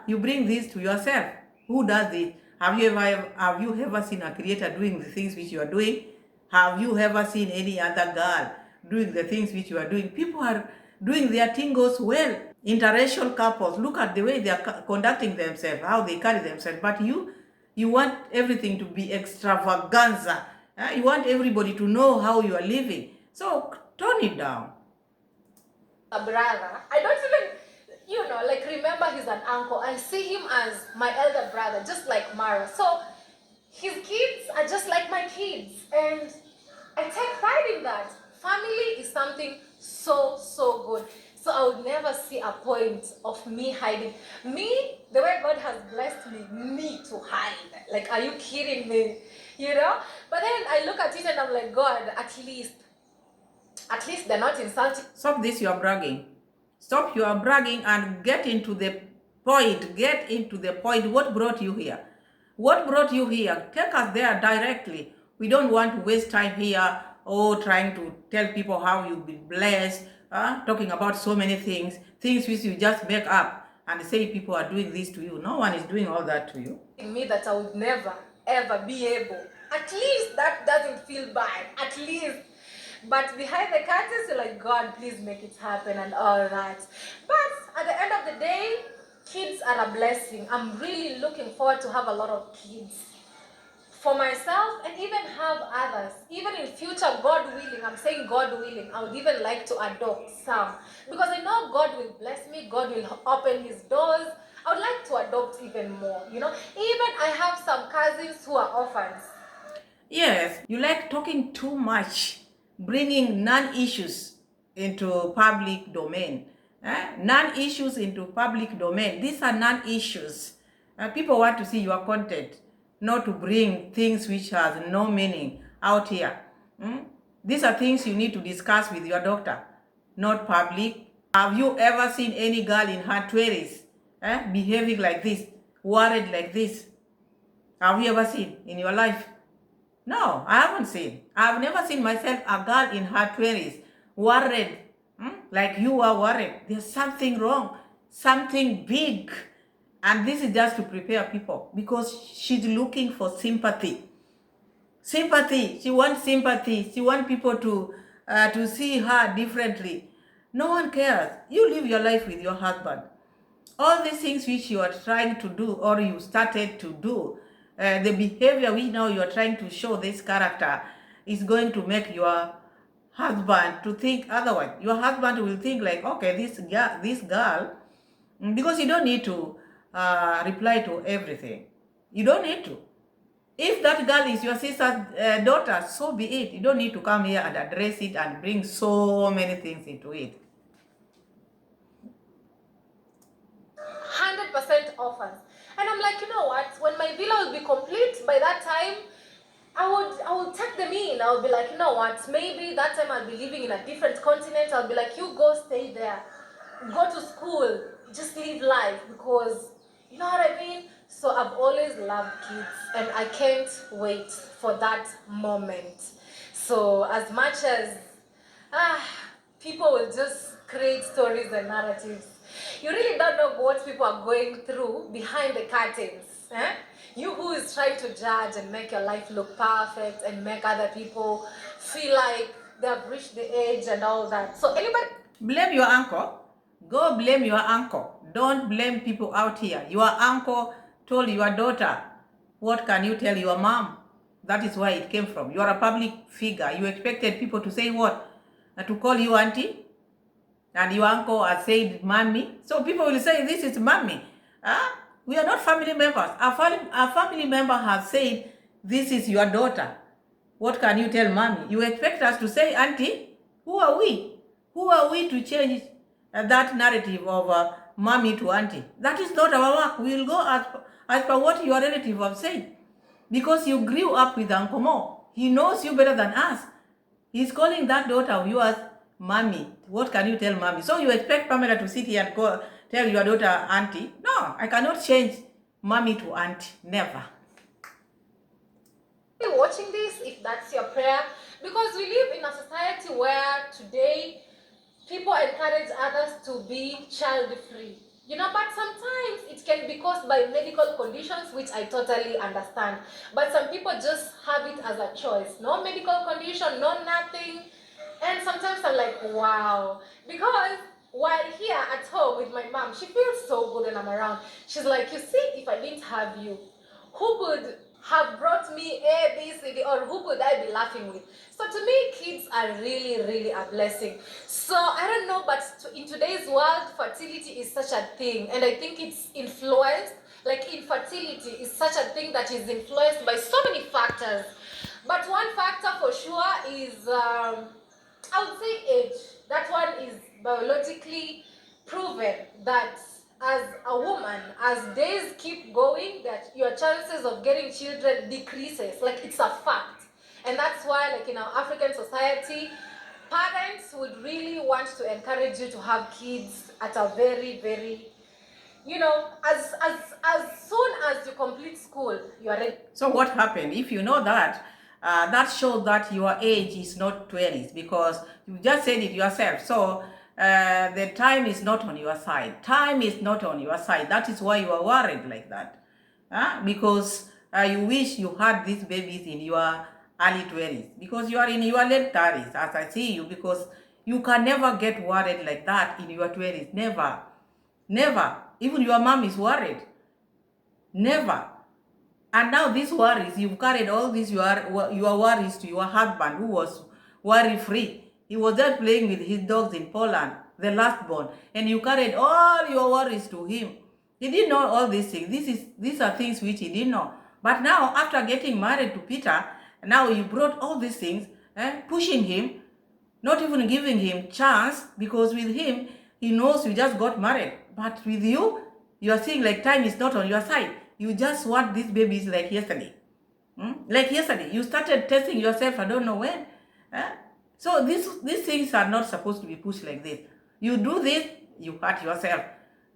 You bring this to yourself. Who does it? Have you ever seen a creator doing the things which you are doing? Have you ever seen any other girl doing the things which you are doing? People are doing their tingles well. Interracial couples, look at the way they are conducting themselves, how they carry themselves. But you want everything to be extravaganza. You want everybody to know how you are living. So tone it down. a brother. I don't even, remember he's an uncle. I see him as my elder brother, just like Mara. So his kids are just like my kids. And I take pride in that. Family is something so, so good. So I would never see a point of me hiding. Me, the way God has blessed me to hide. Like, are you kidding me? But then I look at it and I'm like, God, at least they're not insulting. Stop this, you are bragging. Stop your bragging and get into the point. Get into the point. What brought you here? What brought you here? Take us there directly. We don't want to waste time here trying to tell people how you've been blessed, talking about so many things which you just make up and say people are doing this to you. No one is doing all that to you. Me that I would never, ever be able. At least that doesn't feel bad. At least. But behind the curtains, you're like, God, please make it happen and all that. But at the end of the day, kids are a blessing. I'm really looking forward to have a lot of kids for myself and even have others. Even in future, God willing, I'm saying God willing, I would even like to adopt some. Because I know God will bless me, God will open his doors. I would like to adopt even more, you know. Even I have some cousins who are orphans. Yes, you like talking too much, bringing non-issues into public domain. Non-issues into public domain. These are non-issues. People want to see your content, not to bring things which has no meaning out here. These are things you need to discuss with your doctor, not public. Have you ever seen any girl in her 20s behaving like this, worried like this? Have you ever seen in your life? No, I haven't seen. I've never seen myself, a girl in her 20s, worried, like you are worried. There's something wrong, something big. And this is just to prepare people because she's looking for sympathy. Sympathy. She wants sympathy. She wants people to see her differently. No one cares. You live your life with your husband. All these things which you are trying to do or you started to do, the behavior which now you are trying to show this character is going to make your husband to think otherwise. Your husband will think like, okay, this girl, because you don't need to reply to everything. You don't need to. If that girl is your sister's daughter, so be it. You don't need to come here and address it and bring so many things into it. 100% orphans. And I'm like, you know what? When my villa will be complete by that time, I would take them in. I would be like, you know what? Maybe that time I'll be living in a different continent. I'll be like, you go stay there, go to school, just live life, because you know what I mean? So I've always loved kids and I can't wait for that moment. So as much as people will just create stories and narratives, you really don't know what people are going through behind the curtains. You who is trying to judge and make your life look perfect and make other people feel like they have reached the age and all that. So anybody blame your uncle. Go blame your uncle. Don't blame people out here. Your uncle told your daughter, what can you tell your mom? That is where it came from. You are a public figure. You expected people to say what? To call you auntie? And your uncle has said mommy. So people will say this is mommy. We are not family members. A family member has said this is your daughter. What can you tell mommy? You expect us to say auntie? Who are we? Who are we to change that narrative of mommy to auntie? That is not our work. We will go as per what your relative have said. Because you grew up with Uncle Mo. He knows you better than us. He's calling that daughter of yours mommy. What can you tell mommy? So you expect Pamela to sit here and go tell your daughter auntie? No, I cannot change mommy to auntie. Never. watching this, if that's your prayer, because we live in a society where today people encourage others to be child-free. You know, but sometimes it can be caused by medical conditions, which I totally understand. But some people just have it as a choice. No medical condition, no nothing. And sometimes I'm like, wow. Because while here at home with my mom, she feels so good when I'm around. She's like, you see, if I didn't have you, who would have brought me A, B, C, D, or who would I be laughing with? So to me, kids are really, really a blessing. So I don't know, but in today's world, fertility is such a thing. And I think it's influenced, like infertility is such a thing that is influenced by so many factors. But one factor for sure is, I would say age. That one is biologically proven that as a woman, as days keep going, that your chances of getting children decreases. Like, it's a fact. And that's why, like, in our African society, parents would really want to encourage you to have kids at a very, very, you know, as soon as you complete school, you are ready. So what happened? If you know that, that shows that your age is not 20s, because you just said it yourself. So the time is not on your side. Time is not on your side. That is why you are worried like that. Because you wish you had these babies in your early 20s, because you are in your late 30s, as I see you, because you can never get worried like that in your 20s. Never. Never. even your mom is worried. Never. And now these worries, you've carried all these your worries to your husband, who was worry-free. He was just playing with his dogs in Poland, the last born, and you carried all your worries to him. He didn't know all these things. These are things which he didn't know. But now, after getting married to Peter, now you brought all these things, pushing him, not even giving him chance, because with him, he knows you just got married. But with you, you are seeing like time is not on your side. You just want these babies like yesterday. Like yesterday, you started testing yourself, I don't know when. So these things are not supposed to be pushed like this. You do this, you hurt yourself.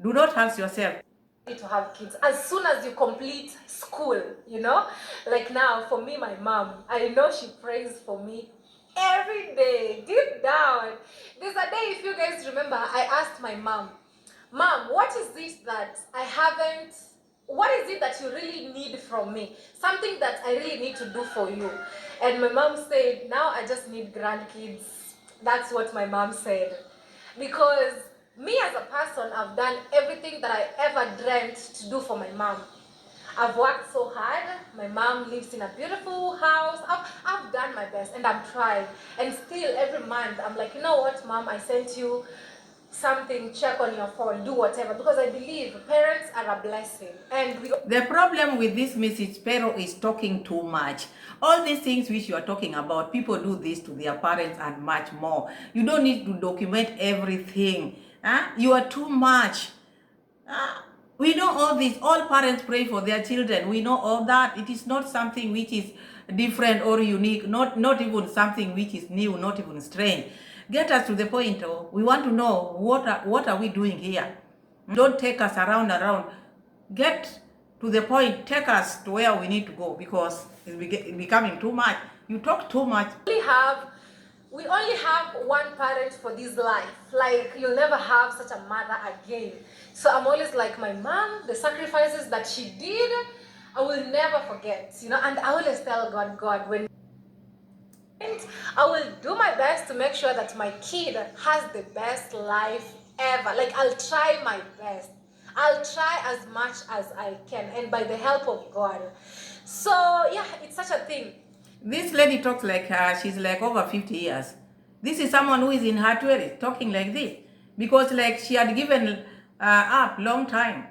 Do not hurt yourself. To have kids as soon as you complete school, you know, like now for me, my mom, I know she prays for me every day, deep down. There's a day, if you guys remember, I asked my mom, what is this that I haven't, what is it that you really need from me, something that I really need to do for you? And my mom said, now I just need grandkids. That's what my mom said, because me as a person, I've done everything that I ever dreamt to do for my mom. I've worked so hard. My mom lives in a beautiful house. I've done my best and I'm trying. And still every month I'm like, you know what, mom, I sent you something, check on your phone, do whatever, because I believe parents are a blessing. And the problem with this Mrs. Pero is talking too much. All these things which you are talking about, people do this to their parents and much more. You don't need to document everything. You are too much. We know all this. All parents pray for their children. We know all that. It is not something which is different or unique, not even something which is new, not even strange. Get us to the point. We want to know what are we doing here. Don't take us around. Get to the point. Take us to where we need to go, because it's becoming too much. You talk too much. We only have one parent for this life. Like, you'll never have such a mother again. So I'm always like, my mom, the sacrifices that she did, I will never forget, you know. And I always tell God, when I will do my best to make sure that my kid has the best life ever. Like, I'll try my best. I'll try as much as I can, and by the help of God. So yeah, it's such a thing. This lady talks like she's like over 50 years. This is someone who is in her 20s talking like this, because like she had given up long time.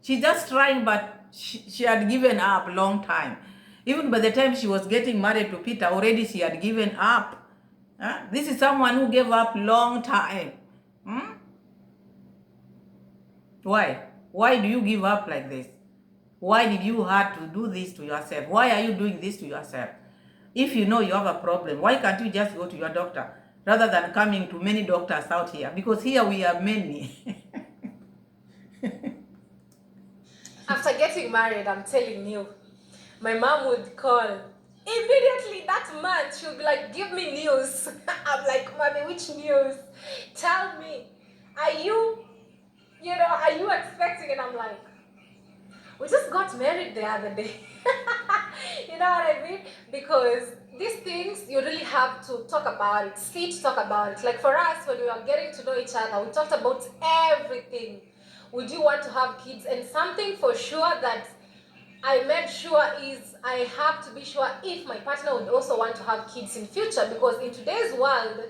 She's just trying, but she had given up long time. Even by the time she was getting married to Peter, already she had given up. This is someone who gave up long time. Why? Why do you give up like this? Why did you have to do this to yourself? Why are you doing this to yourself? If you know you have a problem, why can't you just go to your doctor rather than coming to many doctors out here? Because here we are many. After getting married, I'm telling you, my mom would call immediately that month. She'll be like, give me news. I'm like, mommy, which news? Tell me, are you expecting? And I'm like, we just got married the other day. You know what I mean? Because these things, you really have to talk about it, sit, talk about it. Like for us, when we were getting to know each other, we talked about everything. Would you want to have kids? And something for sure that I made sure is I have to be sure if my partner would also want to have kids in future, because in today's world,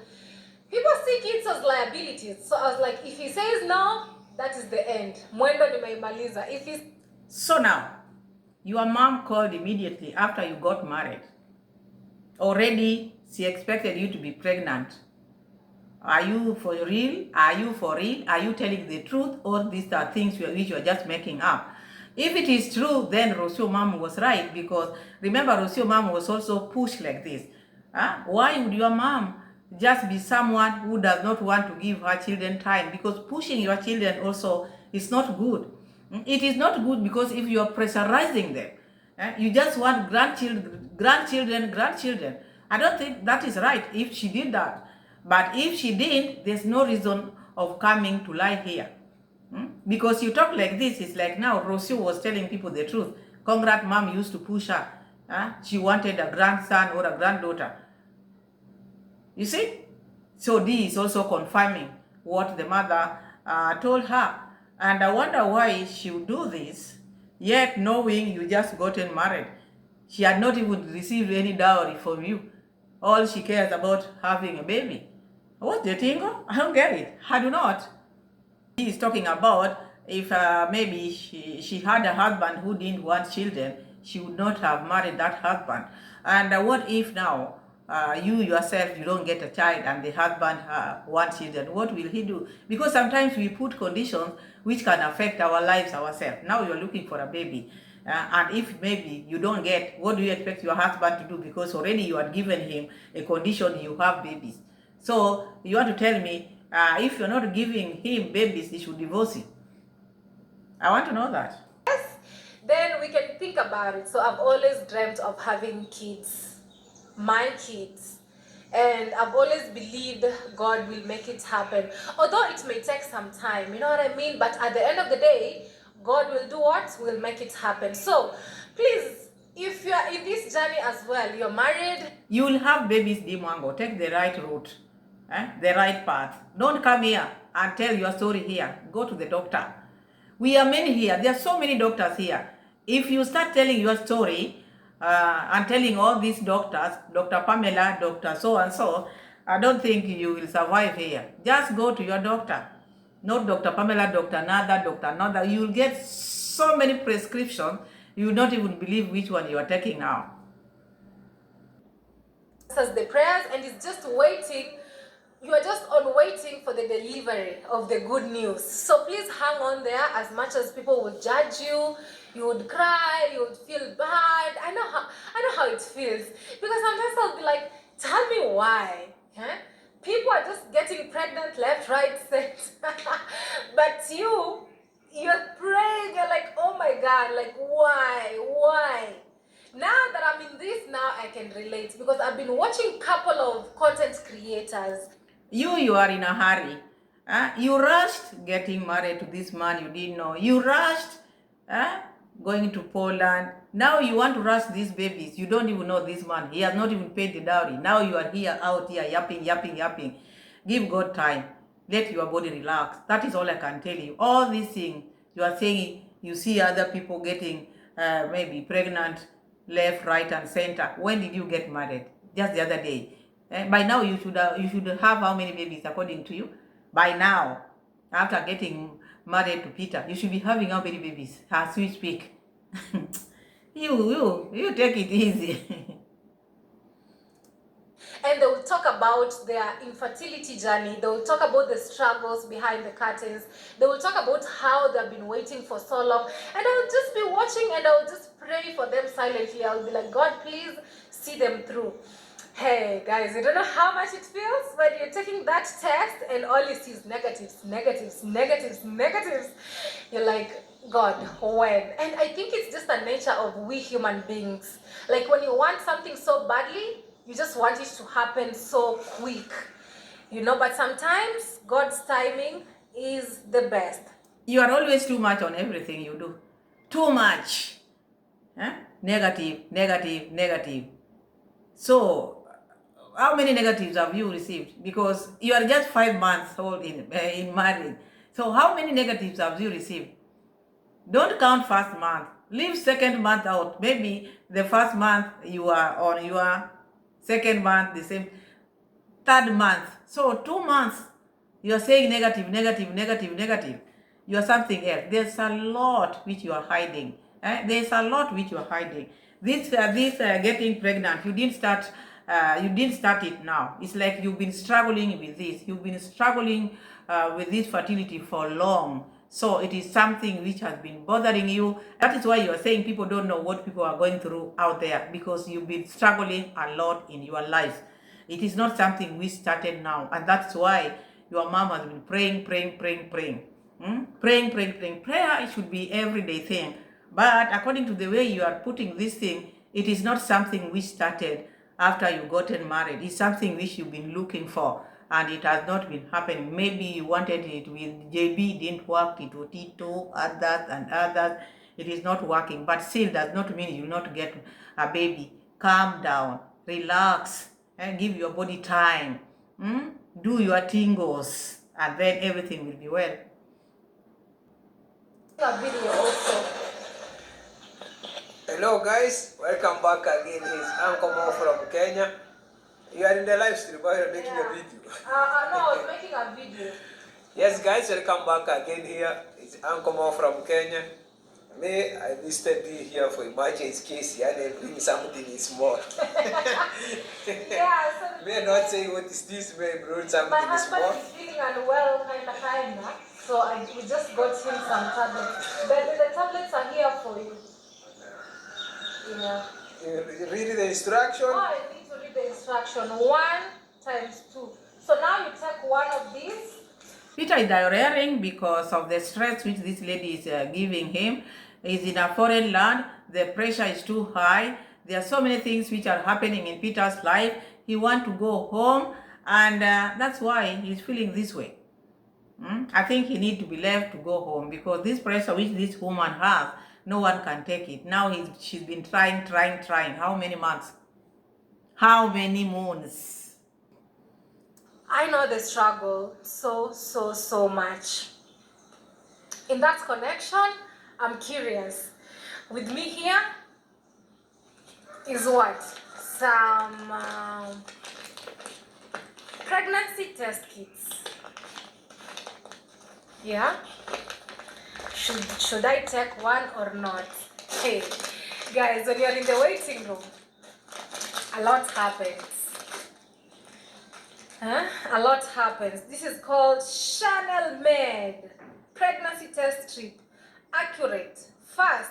people see kids as liabilities. So I was like, if he says no, that is the end. Mwendo nimeimaliza. If he's... So now, your mom called immediately after you got married. Already, she expected you to be pregnant. Are you for real? Are you for real? Are you telling the truth? Or these are things which you are just making up? If it is true, then Rocio mom was right, because remember, Rocio mom was also pushed like this. Why would your mom just be someone who does not want to give her children time? Because pushing your children also is not good. It is not good, because if you are pressurizing them, you just want grandchildren. I don't think that is right if she did that. But if she didn't, there's no reason of coming to lie here. Because you talk like this, it's like now Rocio was telling people the truth. Congrats, mom used to push her. She wanted a grandson or a granddaughter. You see? So Dee is also confirming what the mother told her. And I wonder why she would do this, yet knowing you just gotten married. She had not even received any dowry from you. All she cares about having a baby. What do you think? I don't get it. I do not. He is talking about if maybe she had a husband who didn't want children, she would not have married that husband. And what if now you yourself, you don't get a child and the husband wants children? What will he do? Because sometimes we put conditions which can affect our lives ourselves. Now you're looking for a baby. And if maybe you don't get, what do you expect your husband to do? Because already you had given him a condition, you have babies. So you want to tell me if you're not giving him babies, he should divorce you? I want to know that. Yes, then we can think about it. So I've always dreamt of having kids, my kids. And I've always believed God will make it happen. Although it may take some time, you know what I mean? But at the end of the day, God will do what? Will make it happen. So please, if you are in this journey as well, you're married, You will have babies, Dee Mwango. Take the right route, the right path. Don't come here and tell your story here. Go to the doctor. We are many here. There are so many doctors here. If you start telling your story and telling all these doctors, Dr. Pamela, Dr. So-and-so, I don't think you will survive here. Just go to your doctor. Not Dr. Pamela, Dr. Another, Dr. Another. You will get so many prescriptions, you will not even believe which one you are taking now. answers the prayers, and is just waiting. You are just on waiting for the delivery of the good news. So please hang on there. As much as people would judge you, you would cry, you would feel bad. I know how it feels, because sometimes I'll be like, tell me why. People are just getting pregnant left, right, center. But you're praying, you're like, oh my God, like why? Now that I'm in this, now I can relate, because I've been watching a couple of content creators. You are in a hurry. You rushed getting married to this man you didn't know. You rushed going to Poland. Now you want to rush these babies. You don't even know this man. He has not even paid the dowry. Now you are here, out here, yapping. Give God time. Let your body relax. That is all I can tell you. All these things you are saying, you see other people getting maybe pregnant left, right, and center. When did you get married? Just the other day. By now you should have how many babies according to you? By now, after getting married to Peter, you should be having how many babies as we speak? you take it easy. And they will talk about their infertility journey. They will talk about the struggles behind the curtains. They will talk about how they've been waiting for so long. And I will just be watching, and I will just pray for them silently. I will be like, God, please see them through. Hey guys, you don't know how much it feels when you're taking that test and all you see is negatives. You're like, God, when? And I think it's just the nature of we human beings. Like when you want something so badly, you just want it to happen so quick. But sometimes God's timing is the best. You are always too much on everything you do. Too much. Negative. So, how many negatives have you received? Because you are just 5 months old in marriage. So how many negatives have you received? Don't count first month. Leave second month out. Maybe the first month you are on your second month, the same third month. So 2 months you are saying negative. You are something else. There's a lot which you are hiding. There's a lot which you are hiding. This getting pregnant, you didn't start it now. It's like you've been struggling with this. You've been struggling with this fertility for long. So it is something which has been bothering you. That is why you are saying people don't know what people are going through out there, because you've been struggling a lot in your life. It is not something we started now. And that's why your mom has been praying. Praying. Prayer, it should be everyday thing. But according to the way you are putting this thing, it is not something we started after you gotten married. It's something which you've been looking for, and it has not been happening. Maybe you wanted it with JB, didn't work, it with Tito, others. It is not working, but still does not mean you will not get a baby. Calm down, relax, and give your body time. Do your tingles, and then everything will be well. A video also. Hello guys, welcome back again. It's Uncle Mo from Kenya. You are in the live stream, but you're making a video. No, I was making a video. Yes guys, welcome back again here. It's Uncle Mo from Kenya. Me, I listed Dee here for emergency case and I bring something small. Yeah, so May not say what is this, may bring something my husband small. is feeling unwell, kinda. So we just got him some tablets. But the tablets are here for you. Yeah. You read the instruction? Oh, I need to read the instruction. 1 times 2. So now you take one of these. Peter is diarrheaing because of the stress which this lady is giving him. He's in a foreign land. The pressure is too high. There are so many things which are happening in Peter's life. He wants to go home, and that's why he's feeling this way. I think he needs to be left to go home because this pressure which this woman has, no one can take it. Now she's been trying. How many months? How many months? I know the struggle so much. In that connection, I'm curious. With me here is what? Some pregnancy test kits. Yeah? Should I take one or not? Hey, guys, when you're in the waiting room, a lot happens. A lot happens. This is called Chanel Made Pregnancy Test Strip. Accurate, fast,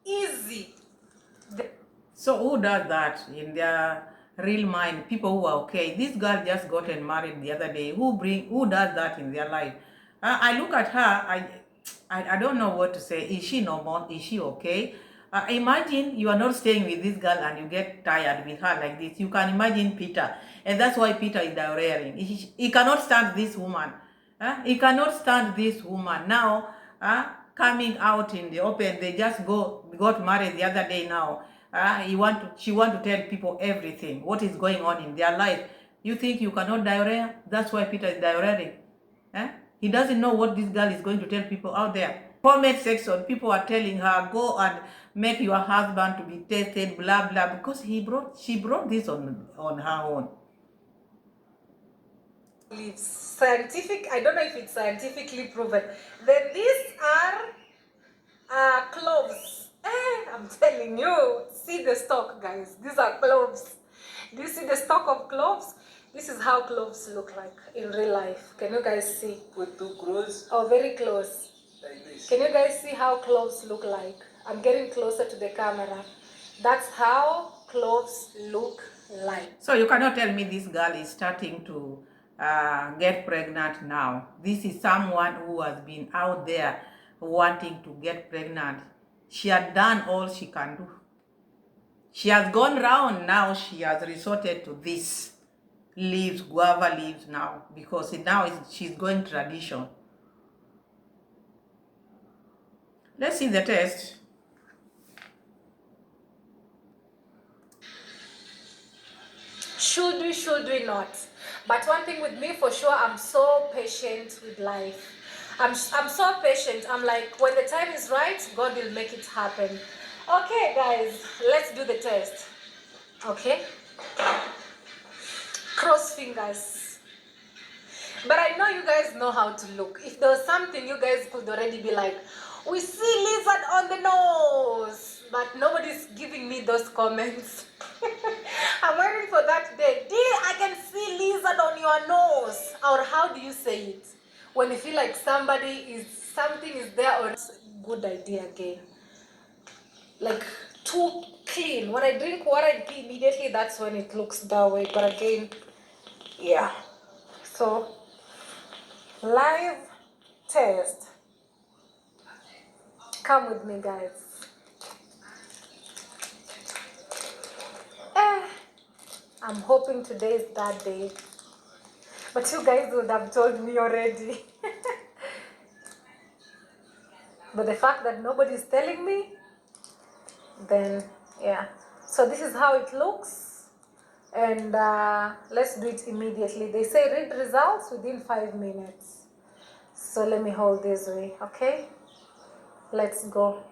easy. So who does that in their real mind? People who are okay. This girl just gotten married the other day. Who does that in their life? I look at her. I don't know what to say. Is she normal? Is she okay? Imagine you are not staying with this girl and you get tired with her like this. You can imagine Peter, and that's why Peter is diarrheaing. He cannot stand this woman. He cannot stand this woman now. Coming out in the open. They just got married the other day now. She want to tell people everything, what is going on in their life. You think you cannot diarrhea? That's why Peter is diarrheaing. He doesn't know what this girl is going to tell people out there. Comment section, people are telling her, go and make your husband to be tested, blah blah, because she brought this on her own. It's scientific. I don't know if it's scientifically proven. Then these are cloves. I'm telling you, see the stock, guys. These are cloves. Do you see the stock of cloves? This is how cloves look like in real life. Can you guys see? Put too close. Oh, very close. Like this. Can you guys see how cloves look like? I'm getting closer to the camera. That's how cloves look like. So you cannot tell me this girl is starting to get pregnant now. This is someone who has been out there wanting to get pregnant. She had done all she can do. She has gone round now. She has resorted to this leaves, guava leaves now, because now she's going tradition. Let's see the test. Should we not? But one thing with me for sure, I'm so patient with life. I'm so patient. I'm like, when the time is right, God will make it happen. Okay, guys, let's do the test. Okay? Cross fingers. But I know you guys know how to look. If there was something, you guys could already be like, we see lizard on the nose. But nobody's giving me those comments. I'm waiting for that day. Dee, I can see lizard on your nose. Or how do you say it? When you feel like something is there, or it's a good idea again. Like too clean. When I drink water immediately, that's when it looks that way. But again, yeah. So, live test. Come with me, guys. I'm hoping today is that day. But you guys would have told me already. But the fact that nobody's telling me, then yeah. So this is how it looks. And let's do it immediately. They say read results within 5 minutes. So let me hold this way, okay? Let's go.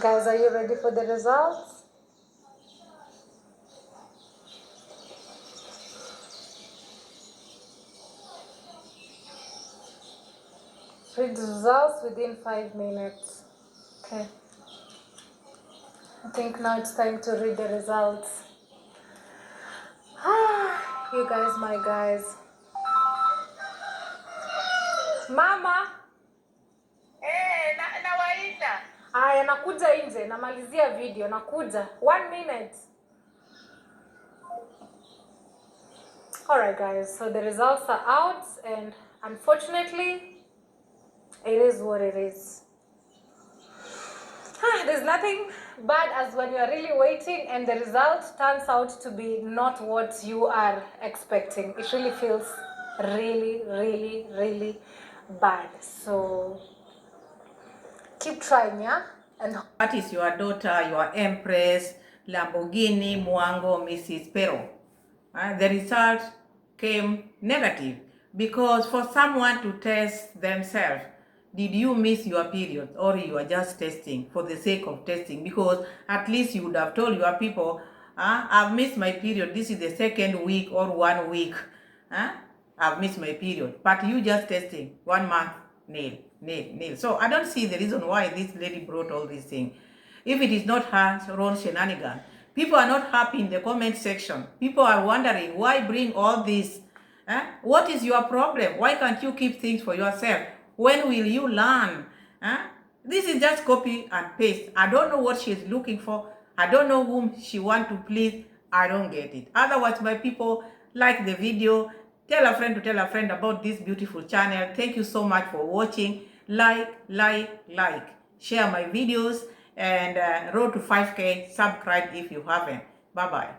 Guys, are you ready for the results? Read the results within 5 minutes. Okay. I think now it's time to read the results. You guys, my guys. Mama. Nawaita. Aya, nakuja nje, namalizia video, nakuja. 1 minute. Alright guys, so the results are out and unfortunately, it is what it is. There's nothing bad as when you're really waiting and the result turns out to be not what you are expecting. It really feels really, really, really bad. So keep trying, yeah? And That is your daughter, your Empress, Lamborghini, Mwango, Mrs. Pero. The result came negative because for someone to test themselves, did you miss your period or you are just testing for the sake of testing? Because at least you would have told your people, I've missed my period. This is the 2nd week or 1 week. I've missed my period. But you just testing 1 month, nail. So I don't see the reason why this lady brought all these things. If it is not her own shenanigan, people are not happy in the comment section. People are wondering why bring all this. What is your problem? Why can't you keep things for yourself? When will you learn? This is just copy and paste. I don't know what she's looking for. I don't know whom she want to please. I don't get it. Otherwise, my people, like the video. Tell a friend to tell a friend about this beautiful channel. Thank you so much for watching. Like. Share my videos and road to 5K. Subscribe if you haven't. Bye-bye.